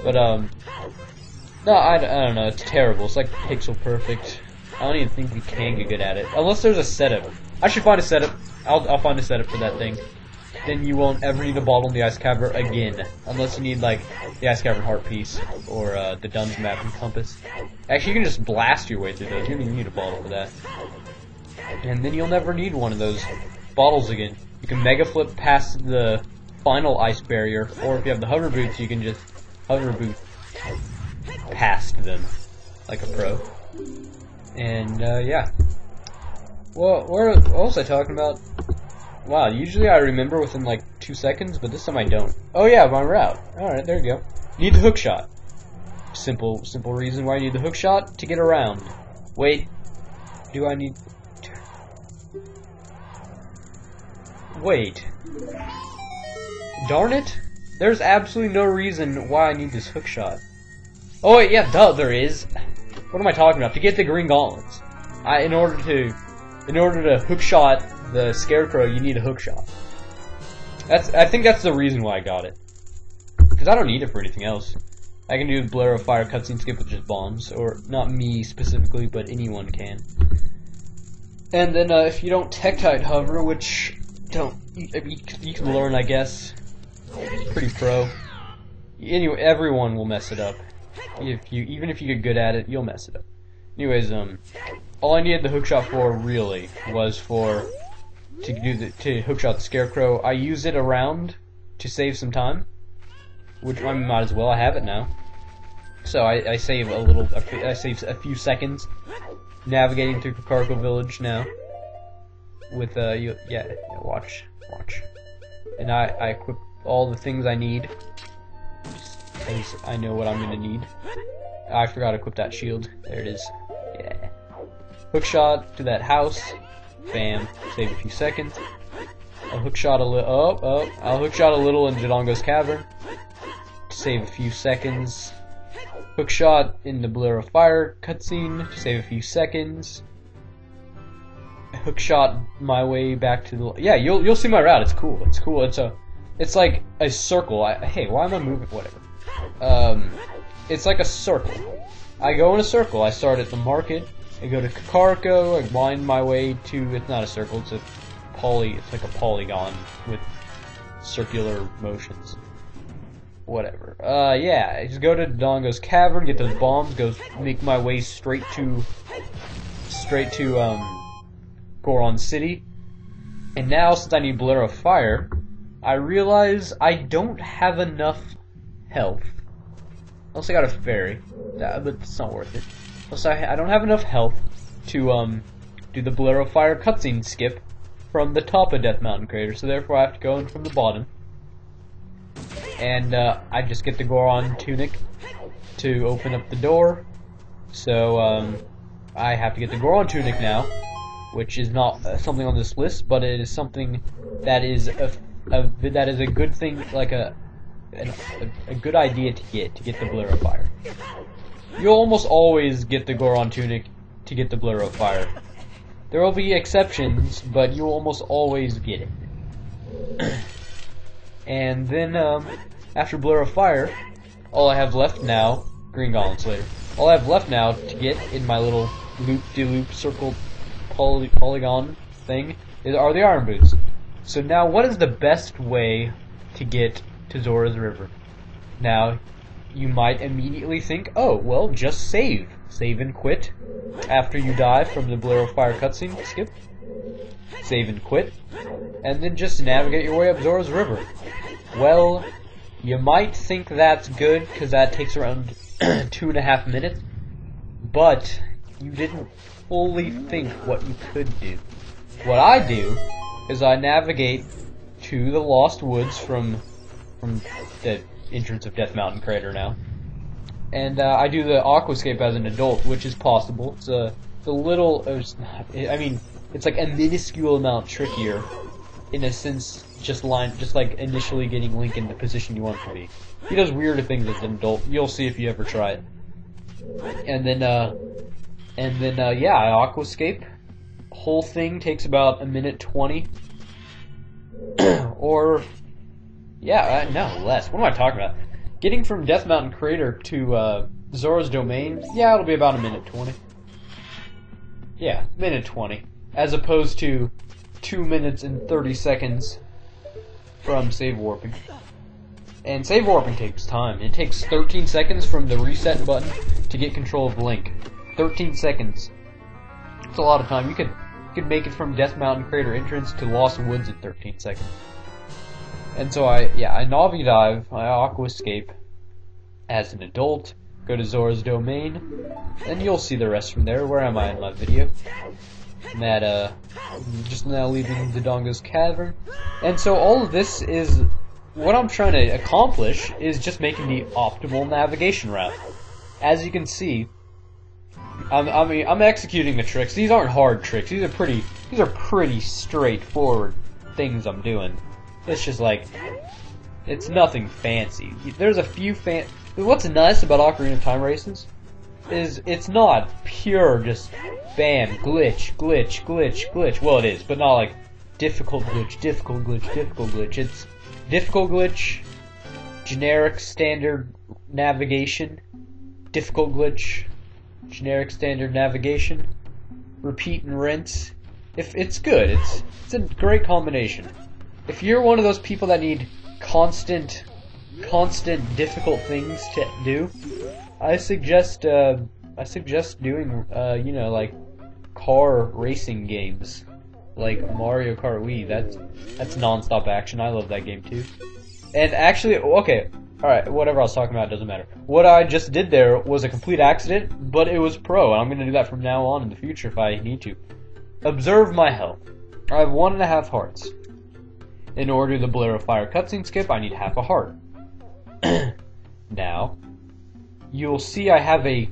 But no, I don't know. It's terrible. It's like pixel perfect. I don't even think you can get good at it unless there's a setup. I should find a setup. I'll find a setup for that thing. Then you won't ever need a bottle in the Ice Cavern again. Unless you need, like, the Ice Cavern Heart Piece, or the Dungeon Map and Compass. Actually, you can just blast your way through those. You don't even need a bottle for that. And then you'll never need one of those bottles again. You can Mega Flip past the final ice barrier, or if you have the hover boots, you can just hover boot past them, like a pro. And, yeah. Well, what was I talking about? Wow, usually I remember within like 2 seconds, but this time I don't. Oh yeah, my route. Alright, there you go. Need the hook shot. Simple reason why you need the hook shot? To get around. Wait. Do I need... Wait. Darn it. There's absolutely no reason why I need this hook shot. Oh wait, yeah, duh, there is. What am I talking about? To get the green gauntlets. In order to hook shot the Scarecrow, you need a hook shot. I think that's the reason why I got it. Because I don't need it for anything else. I can do the Blare of Fire cutscene skip with just bombs. Or, not me specifically, but anyone can. And then, if you don't Tektite hover, which, you can learn, I guess. Pretty pro. Anyway, everyone will mess it up. Even if you get good at it, you'll mess it up. Anyways, all I needed the hookshot for, really, was to hookshot the Scarecrow. I use it around to save some time, which I might as well. I have it now, so I save I save a few seconds navigating through Kakariko Village now. With watch, and I equip all the things I need, because I know what I'm gonna need. I forgot to equip that shield. There it is. Yeah. Hookshot to that house. Bam. Save a few seconds. I'll hookshot a little. I'll hookshot a little in Jadongo's Cavern. To save a few seconds. Hookshot in the Blare of Fire cutscene. To save a few seconds. Hookshot my way back to the. Yeah, you'll see my route. It's cool. It's cool. It's like a circle. Hey, why am I moving? Whatever. It's like a circle. I go in a circle. I start at the market. I go to Kakariko. I wind my way to. It's not a circle. It's like a polygon with circular motions. Whatever. Yeah. I just go to Dongo's Cavern, get those bombs, make my way straight to Goron City. And now, since I need Blare of Fire, I realize I don't have enough health. Also, I got a fairy, but it's not worth it. Also, I don't have enough health to do the Blare of Fire cutscene skip from the top of Death Mountain Crater, so therefore I have to go in from the bottom. And I just get the Goron tunic to open up the door. So I have to get the Goron tunic now. which is not something on this list, but it is something that is a good thing, like a good idea to get the Blur of Fire. You'll almost always get the Goron Tunic to get the Blur of Fire. There will be exceptions, but you'll almost always get it. And then, after Blur of Fire, all I have left now, Green Golems later, all I have left now to get in my little loop-de-loop circle polygon thing are the Iron Boots. So now, what is the best way to get to Zora's River? Now, you might immediately think, oh, well, just save. Save and quit after you die from the Blur of Fire cutscene. Skip. Save and quit. And then just navigate your way up Zora's River. Well, you might think that's good, because that takes around 2.5 minutes. But you didn't fully think what you could do. What I do is I navigate to the Lost Woods from the entrance of Death Mountain Crater now. And I do the aquascape as an adult, which is possible. It's a little, I mean, it's like a minuscule amount trickier, in a sense, just like initially getting Link in the position you want him to be. He does weirder things as an adult. You'll see if you ever try it. And then yeah, I aquascape. Whole thing takes about 1:20. Or, yeah, no, less. What am I talking about? Getting from Death Mountain Crater to Zora's Domain, yeah, it'll be about 1:20. Yeah, 1:20. As opposed to 2 minutes and 30 seconds from save warping. And save warping takes time. It takes 13 seconds from the reset button to get control of Link. 13 seconds. It's a lot of time. You could make it from Death Mountain Crater entrance to Lost Woods in 13 seconds. And so I Navi dive, I aquascape as an adult, go to Zora's Domain, and you'll see the rest from there. Where am I in my video? I'm at, just now leaving Dodongo's Cavern. And so all of this is, what I'm trying to accomplish is just making the optimal navigation route. As you can see, I'm executing the tricks. These aren't hard tricks. These are pretty straightforward things I'm doing. It's just like, it's nothing fancy. There's a few what's nice about Ocarina of Time races is it's not pure just bam, glitch, glitch, glitch, glitch. Well, it is, but not like difficult glitch, difficult glitch, difficult glitch. It's difficult glitch, generic standard navigation, difficult glitch, generic standard navigation, repeat and rinse. If it's good, it's a great combination. If you're one of those people that need constant difficult things to do, I suggest doing you know, like car racing games like Mario Kart Wii. That's non-stop action. I love that game too. And actually, okay, alright, whatever I was talking about doesn't matter. What I just did there was a complete accident, but it was pro, and I'm gonna do that from now on in the future if I need to. Observe my health. I have 1.5 hearts. In order to do the Blur of Fire cutscene skip, I need half a heart. Now, you'll see I have a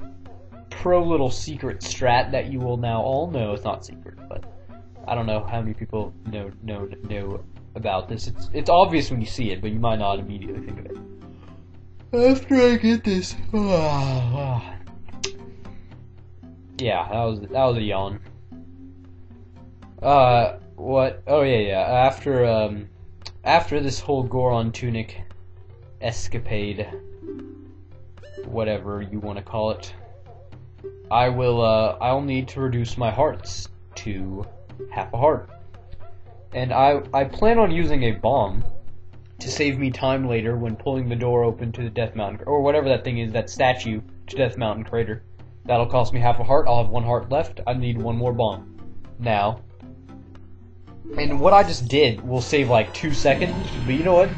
pro little secret strat that you will now all know. It's not secret, but I don't know how many people know about this. It's obvious when you see it, but you might not immediately think of it. After I get this, yeah, that was a yawn. What? Oh yeah. After this whole Goron Tunic escapade, whatever you want to call it, I'll need to reduce my hearts to half a heart. And I plan on using a bomb to save me time later when pulling the door open to the Death Mountain, or whatever that thing is, that statue to Death Mountain Crater. That'll cost me half a heart. I'll have 1 heart left. I need 1 more bomb. Now, and what I just did will save like 2 seconds, but you know what?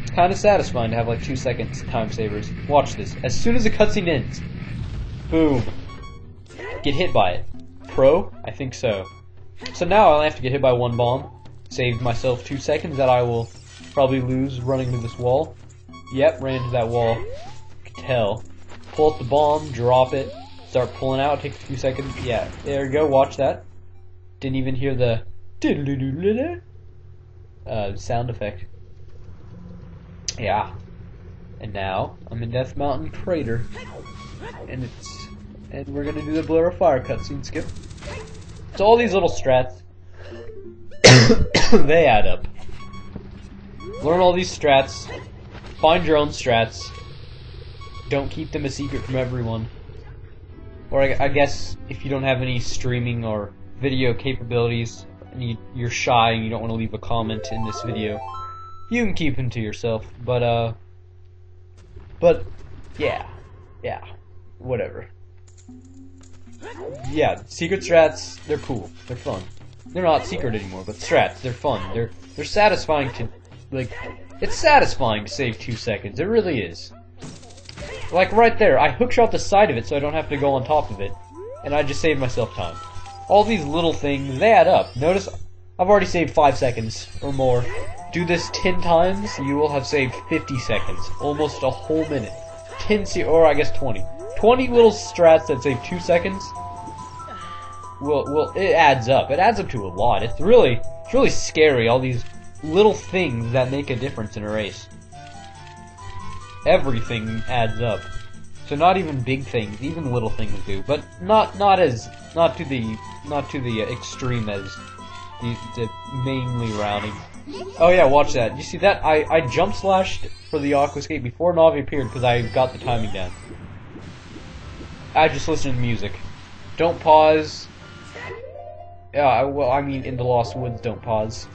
It's kind of satisfying to have like 2 seconds time savers. Watch this. As soon as the cutscene ends, boom. Get hit by it. Pro? I think so. So now I'll have to get hit by 1 bomb. Saved myself 2 seconds that I will probably lose running to this wall. Yep, ran into that wall. You can tell. Pull up the bomb, drop it, start pulling out, take a few seconds. Yeah, there you go, watch that. Didn't even hear the sound effect. Yeah. And now I'm in Death Mountain Crater, and we're gonna do the Blur of Fire cutscene. Skip. So all these little strats, they add up. Learn all these strats. Find your own strats. Don't keep them a secret from everyone. Or I guess if you don't have any streaming or video capabilities, and you're shy and you don't want to leave a comment in this video, you can keep them to yourself. But yeah, whatever. Yeah, secret strats, they're cool, they're fun. They're not secret anymore, but strats, they're fun. They're satisfying to, like, it's satisfying to save 2 seconds. It really is. Like right there, I hookshot the side of it so I don't have to go on top of it, and I just saved myself time. All these little things, they add up. Notice, I've already saved 5 seconds or more. Do this 10 times, you will have saved 50 seconds. Almost a whole minute. 10, or I guess 20. 20 little strats that save 2 seconds. Well, it adds up. It adds up to a lot. It's really scary, all these little things that make a difference in a race. Everything adds up. So not even big things, even little things do, but not to the extreme as the mainly routing. Oh yeah, watch that. You see that? I jump slashed for the aqua escape before Navi appeared because I got the timing down. I just listened to music. Don't pause. Yeah, well, I mean, in the Lost Woods, don't pause.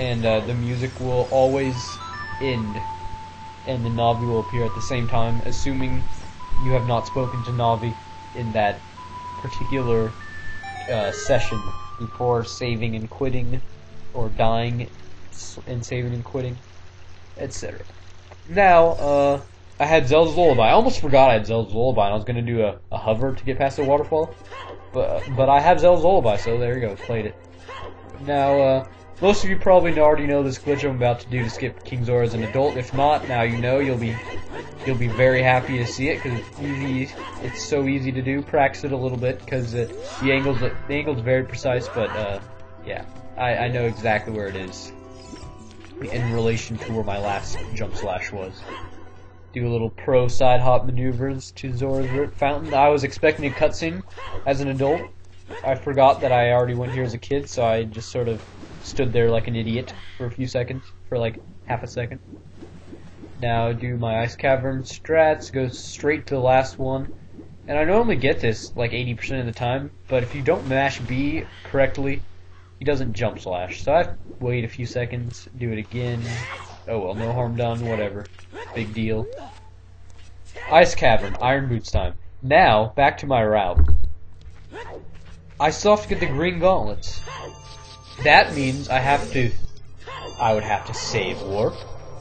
And the music will always end, and the Navi will appear at the same time, assuming you have not spoken to Navi in that particular session before saving and quitting, or dying and saving and quitting, etc. Now, I had Zelda's Lullaby. I almost forgot I had Zelda's Lullaby, and I was going to do a hover to get past the waterfall. But I have Zelda's Lullaby, so there you go, played it. Now, most of you probably already know this glitch I'm about to do to skip King Zora as an adult. If not, now you know. You'll be very happy to see it because it's easy. It's so easy to do. Practice it a little bit because the angle's very precise. But yeah, I know exactly where it is in relation to where my last jump slash was. Do a little pro side hop maneuvers to Zora's Root Fountain. I was expecting a cutscene as an adult. I forgot that I already went here as a kid, so I just sort of stood there like an idiot for a few seconds, for like half a second. Now do my Ice Cavern strats, go straight to the last one. And I normally get this like 80% of the time, but if you don't mash B correctly, he doesn't jump slash. So I wait a few seconds, do it again. Oh well, no harm done, whatever. Big deal. Ice Cavern, Iron Boots time. Now, back to my route. I still have to get the green gauntlets. That means I would have to save warp.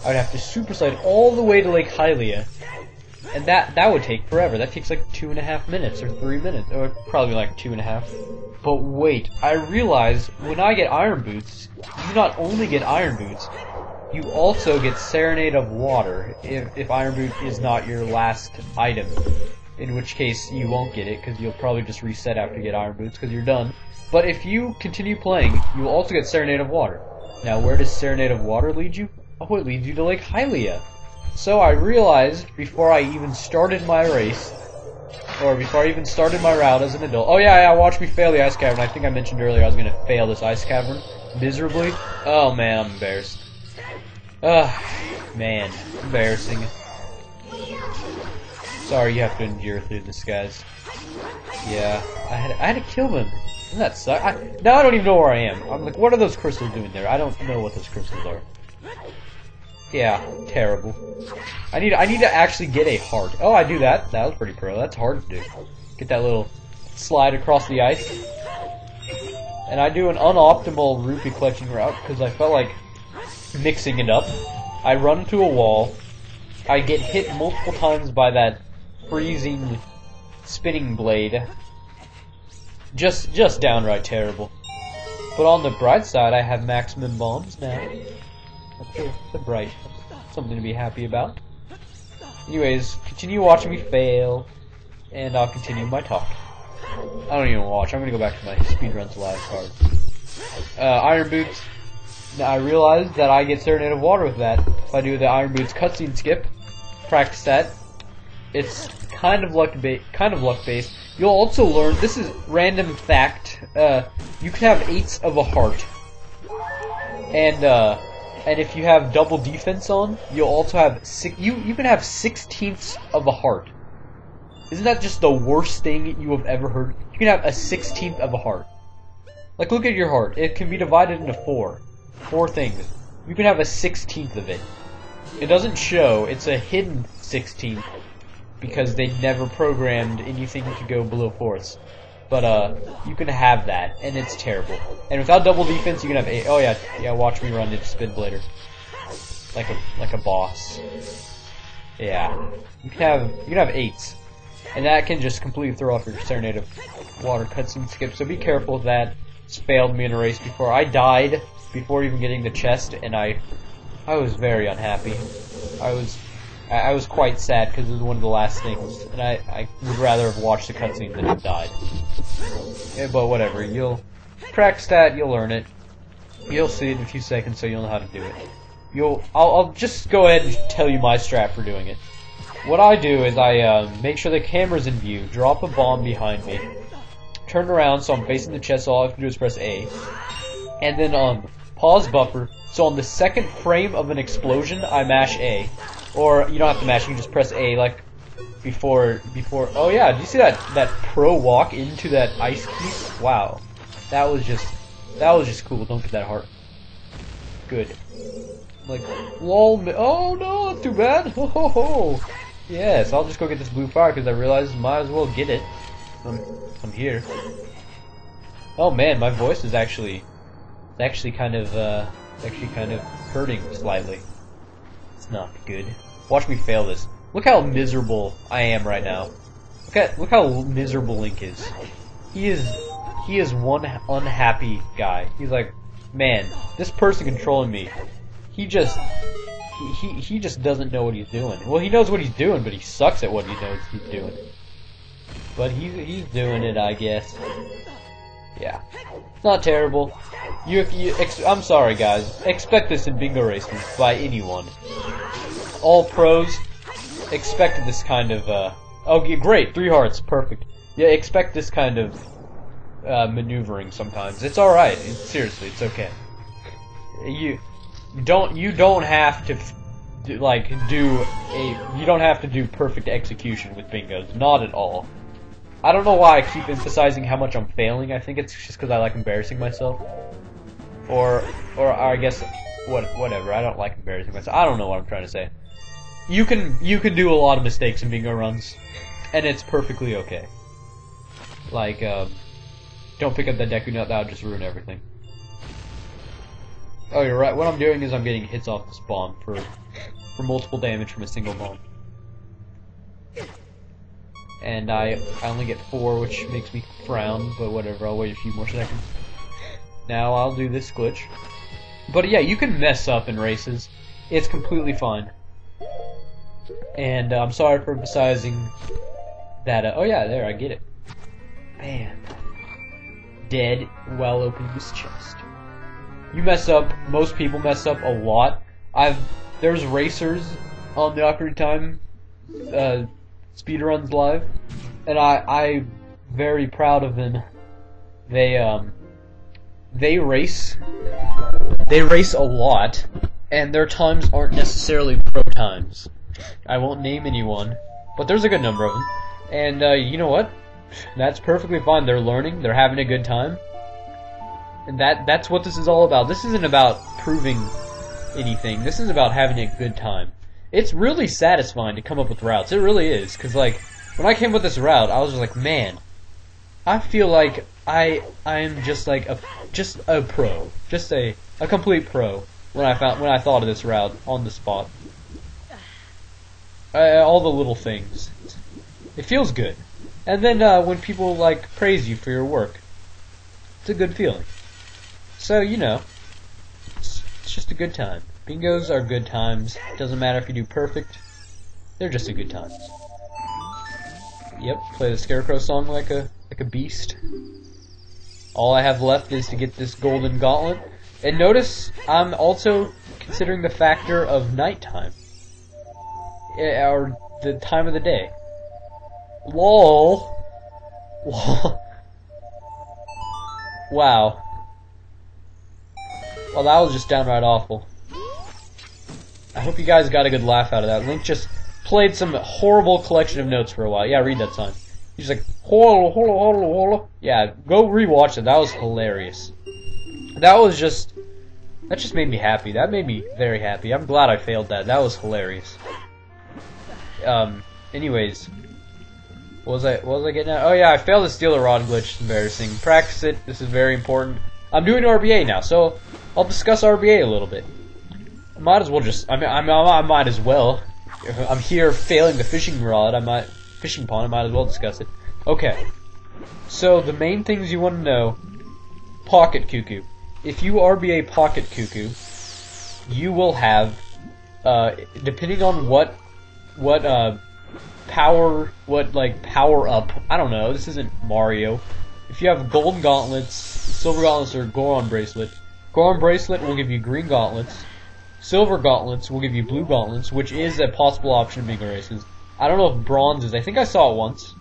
I would have to super slide all the way to Lake Hylia. And that would take forever. That takes like 2.5 minutes or 3 minutes. Or probably like 2.5. But wait, I realized when I get Iron Boots, you not only get Iron Boots, you also get Serenade of Water if Iron Boot is not your last item. In which case you won't get it because you'll probably just reset after you get Iron Boots because you're done. But if you continue playing, you will also get Serenade of Water. Now where does Serenade of Water lead you? Oh, it leads you to Lake Hylia. So I realized before I even started my race, or before I even started my route as an adult. Oh yeah, watch me fail the Ice Cavern. I think I mentioned earlier I was going to fail this Ice Cavern miserably. Oh man, I'm embarrassed. Man, embarrassing. Sorry you have to endure through this, guys. Yeah, I had to kill them. Doesn't that suck? Now I don't even know where I am. I'm like, what are those crystals doing there? I don't know what those crystals are. Yeah, terrible. I need to actually get a heart. Oh, I do that. That was pretty pro. That's hard to do. Get that little slide across the ice. And I do an unoptimal rupee collection route because I felt like mixing it up. I run into a wall. I get hit multiple times by that freezing spinning blade. Just downright terrible. But on the bright side, I have maximum bombs now. That's a bright, something to be happy about. Anyways, continue watching me fail, and I'll continue my talk. I don't even watch. I'm gonna go back to my speedruns live card. Iron Boots. Now I realized that I get Serenade of Water with that. If I do the Iron Boots cutscene skip, practice that. It's kind of luck based. You'll also learn, this is random fact, you can have 8s of a heart. And if you have double defense on, you'll also have you can have 16ths of a heart. Isn't that just the worst thing you have ever heard? You can have a 16th of a heart. Like, look at your heart. It can be divided into 4 things. You can have a 16th of it. It doesn't show. It's a hidden 16th because they never programmed anything to go below 4ths. But you can have that, and it's terrible. And without double defense, you can have 8. Oh yeah. Watch me run into Spin Blader, like a boss. Yeah, you can have 8s, and that can just completely throw off your Serenade of Water cutscene skip. So be careful with that. It's failed me in a race before. I died before even getting the chest, and I was very unhappy. I was quite sad because it was one of the last things, and I would rather have watched the cutscene than have died. Yeah, but whatever, you'll practice that, you'll learn it. You'll see it in a few seconds, so you'll know how to do it. I'll just go ahead and tell you my strat for doing it. What I do is I make sure the camera's in view, drop a bomb behind me, turn around so I'm facing the chest, so all I have to do is press A, and then pause buffer, so on the second frame of an explosion, I mash A. Or, you don't have to mash, you can just press A, like, before, oh yeah, did you see that pro walk into that ice piece? Wow. That was just cool, don't get that heart. Good. Like, lol, oh no, that's too bad, ho ho ho. Yes, I'll just go get this blue fire, because I realized I might as well get it. I'm here. Oh man, my voice is actually kind of hurting slightly. It's not good. Watch me fail this. Look how miserable I am right now. Look how miserable Link is. He is one unhappy guy. He's like, man, this person controlling me. He just doesn't know what he's doing. Well, he knows what he's doing, but he sucks at what he knows he's doing. But he's doing it, I guess. Yeah, it's not terrible. I'm sorry, guys. Expect this in bingo races by anyone. All pros expect this kind of. Oh, great, 3 hearts, perfect. Yeah, expect this kind of maneuvering sometimes. It's all right. Seriously, it's okay. You don't have to you don't have to do perfect execution with bingos. Not at all. I don't know why I keep emphasizing how much I'm failing. I think it's just because I like embarrassing myself. Or I guess whatever. I don't like embarrassing myself. I don't know what I'm trying to say. You can do a lot of mistakes in bingo runs, and it's perfectly okay. Like don't pick up that Deku Nut. That would just ruin everything. Oh, you're right. What I'm doing is I'm getting hits off this bomb for multiple damage from a single bomb. And I only get 4, which makes me frown, but whatever, I'll wait a few more seconds. Now I'll do this glitch. But yeah, you can mess up in races. It's completely fine. And I'm sorry for emphasizing that, oh yeah, there, I get it. Man. Dead while opening his chest. You mess up, most people mess up a lot. There's racers on the Ocarina Time speedruns live, and I'm very proud of them. They race a lot, and their times aren't necessarily pro times. I won't name anyone, but there's a good number of them. And you know what? That's perfectly fine. They're learning. They're having a good time. And that's what this is all about. This isn't about proving anything. This is about having a good time. It's really satisfying to come up with routes. It really is. Because, like, when I came up with this route, I was just like, man, I feel like I'm just like a pro. Just a complete pro when I thought of this route on the spot. All the little things. It feels good. And then when people, like, praise you for your work, it's a good feeling. So, you know, it's just a good time. Bingos are good times. Doesn't matter if you do perfect. They're just a good time. Yep, play the Scarecrow song like a beast. All I have left is to get this golden gauntlet. And notice I'm also considering the factor of nighttime. Or the time of the day. LOL. LOL. Wow. Well, that was just downright awful. I hope you guys got a good laugh out of that. Link just played some horrible collection of notes for a while. Yeah, read that sign. He's like, holo, holo, holo, holo. Yeah, go rewatch it. That was hilarious. That just made me happy. That made me very happy. I'm glad I failed that. That was hilarious. Anyways. What was I getting at? Oh yeah, I failed the steal the rod glitch. It's embarrassing. Practice it. This is very important. I'm doing RBA now, so I'll discuss RBA a little bit. I might as well just, I might as well. If I'm here failing the fishing rod, fishing pond, I might as well discuss it. Okay. So, the main things you want to know, Pocket Cuckoo. If you RBA Pocket Cuckoo, you will have, depending on what power up, I don't know, this isn't Mario. If you have golden gauntlets, silver gauntlets, or Goron bracelet will give you green gauntlets. Silver gauntlets will give you blue gauntlets, which is a possible option in bingo races. I don't know if bronze is. I think I saw it once.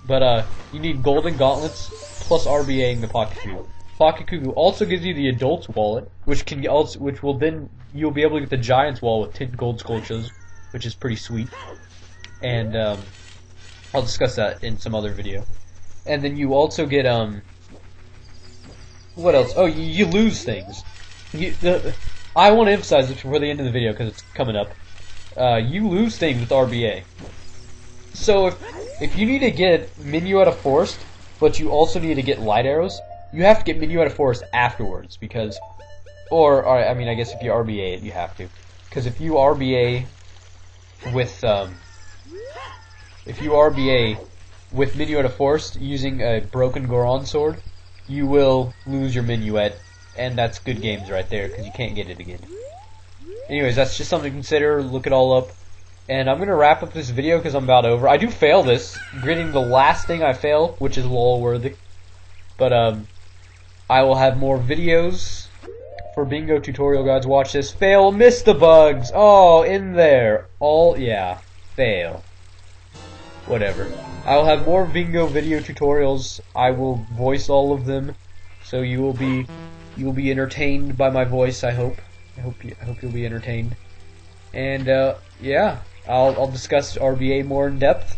But you need golden gauntlets plus RBAing the Pocket Cuckoo. Pocket Cuckoo also gives you the adult's wallet, which will then you'll be able to get the giant's wallet with 10 gold sculptures, which is pretty sweet. And I'll discuss that in some other video. And then you also get what else? Oh, you lose things. I want to emphasize this before the end of the video because it's coming up. You lose things with RBA. So if you need to get Minuet of Forest, but you also need to get light arrows, you have to get Minuet of Forest afterwards because, or I mean, I guess if you RBA it, you have to, because if you RBA with Minuet of Forest using a broken Goron sword, you will lose your Minuet. And that's good games right there, because you can't get it again. Anyways, that's just something to consider, look it all up. And I'm going to wrap up this video because I'm about over. I do fail this, gritting the last thing I fail, which is lol worthy. But I will have more videos for bingo tutorial guides. Watch this. Fail, miss the bugs. Oh, in there. Yeah, fail. Whatever. I will have more bingo video tutorials. I will voice all of them, so you will be entertained by my voice, I hope. I hope you'll be entertained. And yeah, I'll discuss RBA more in depth.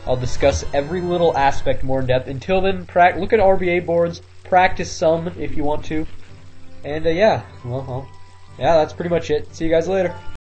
I'll discuss every little aspect more in depth. Until then, look at RBA boards, practice some if you want to. And yeah, well, yeah, that's pretty much it. See you guys later.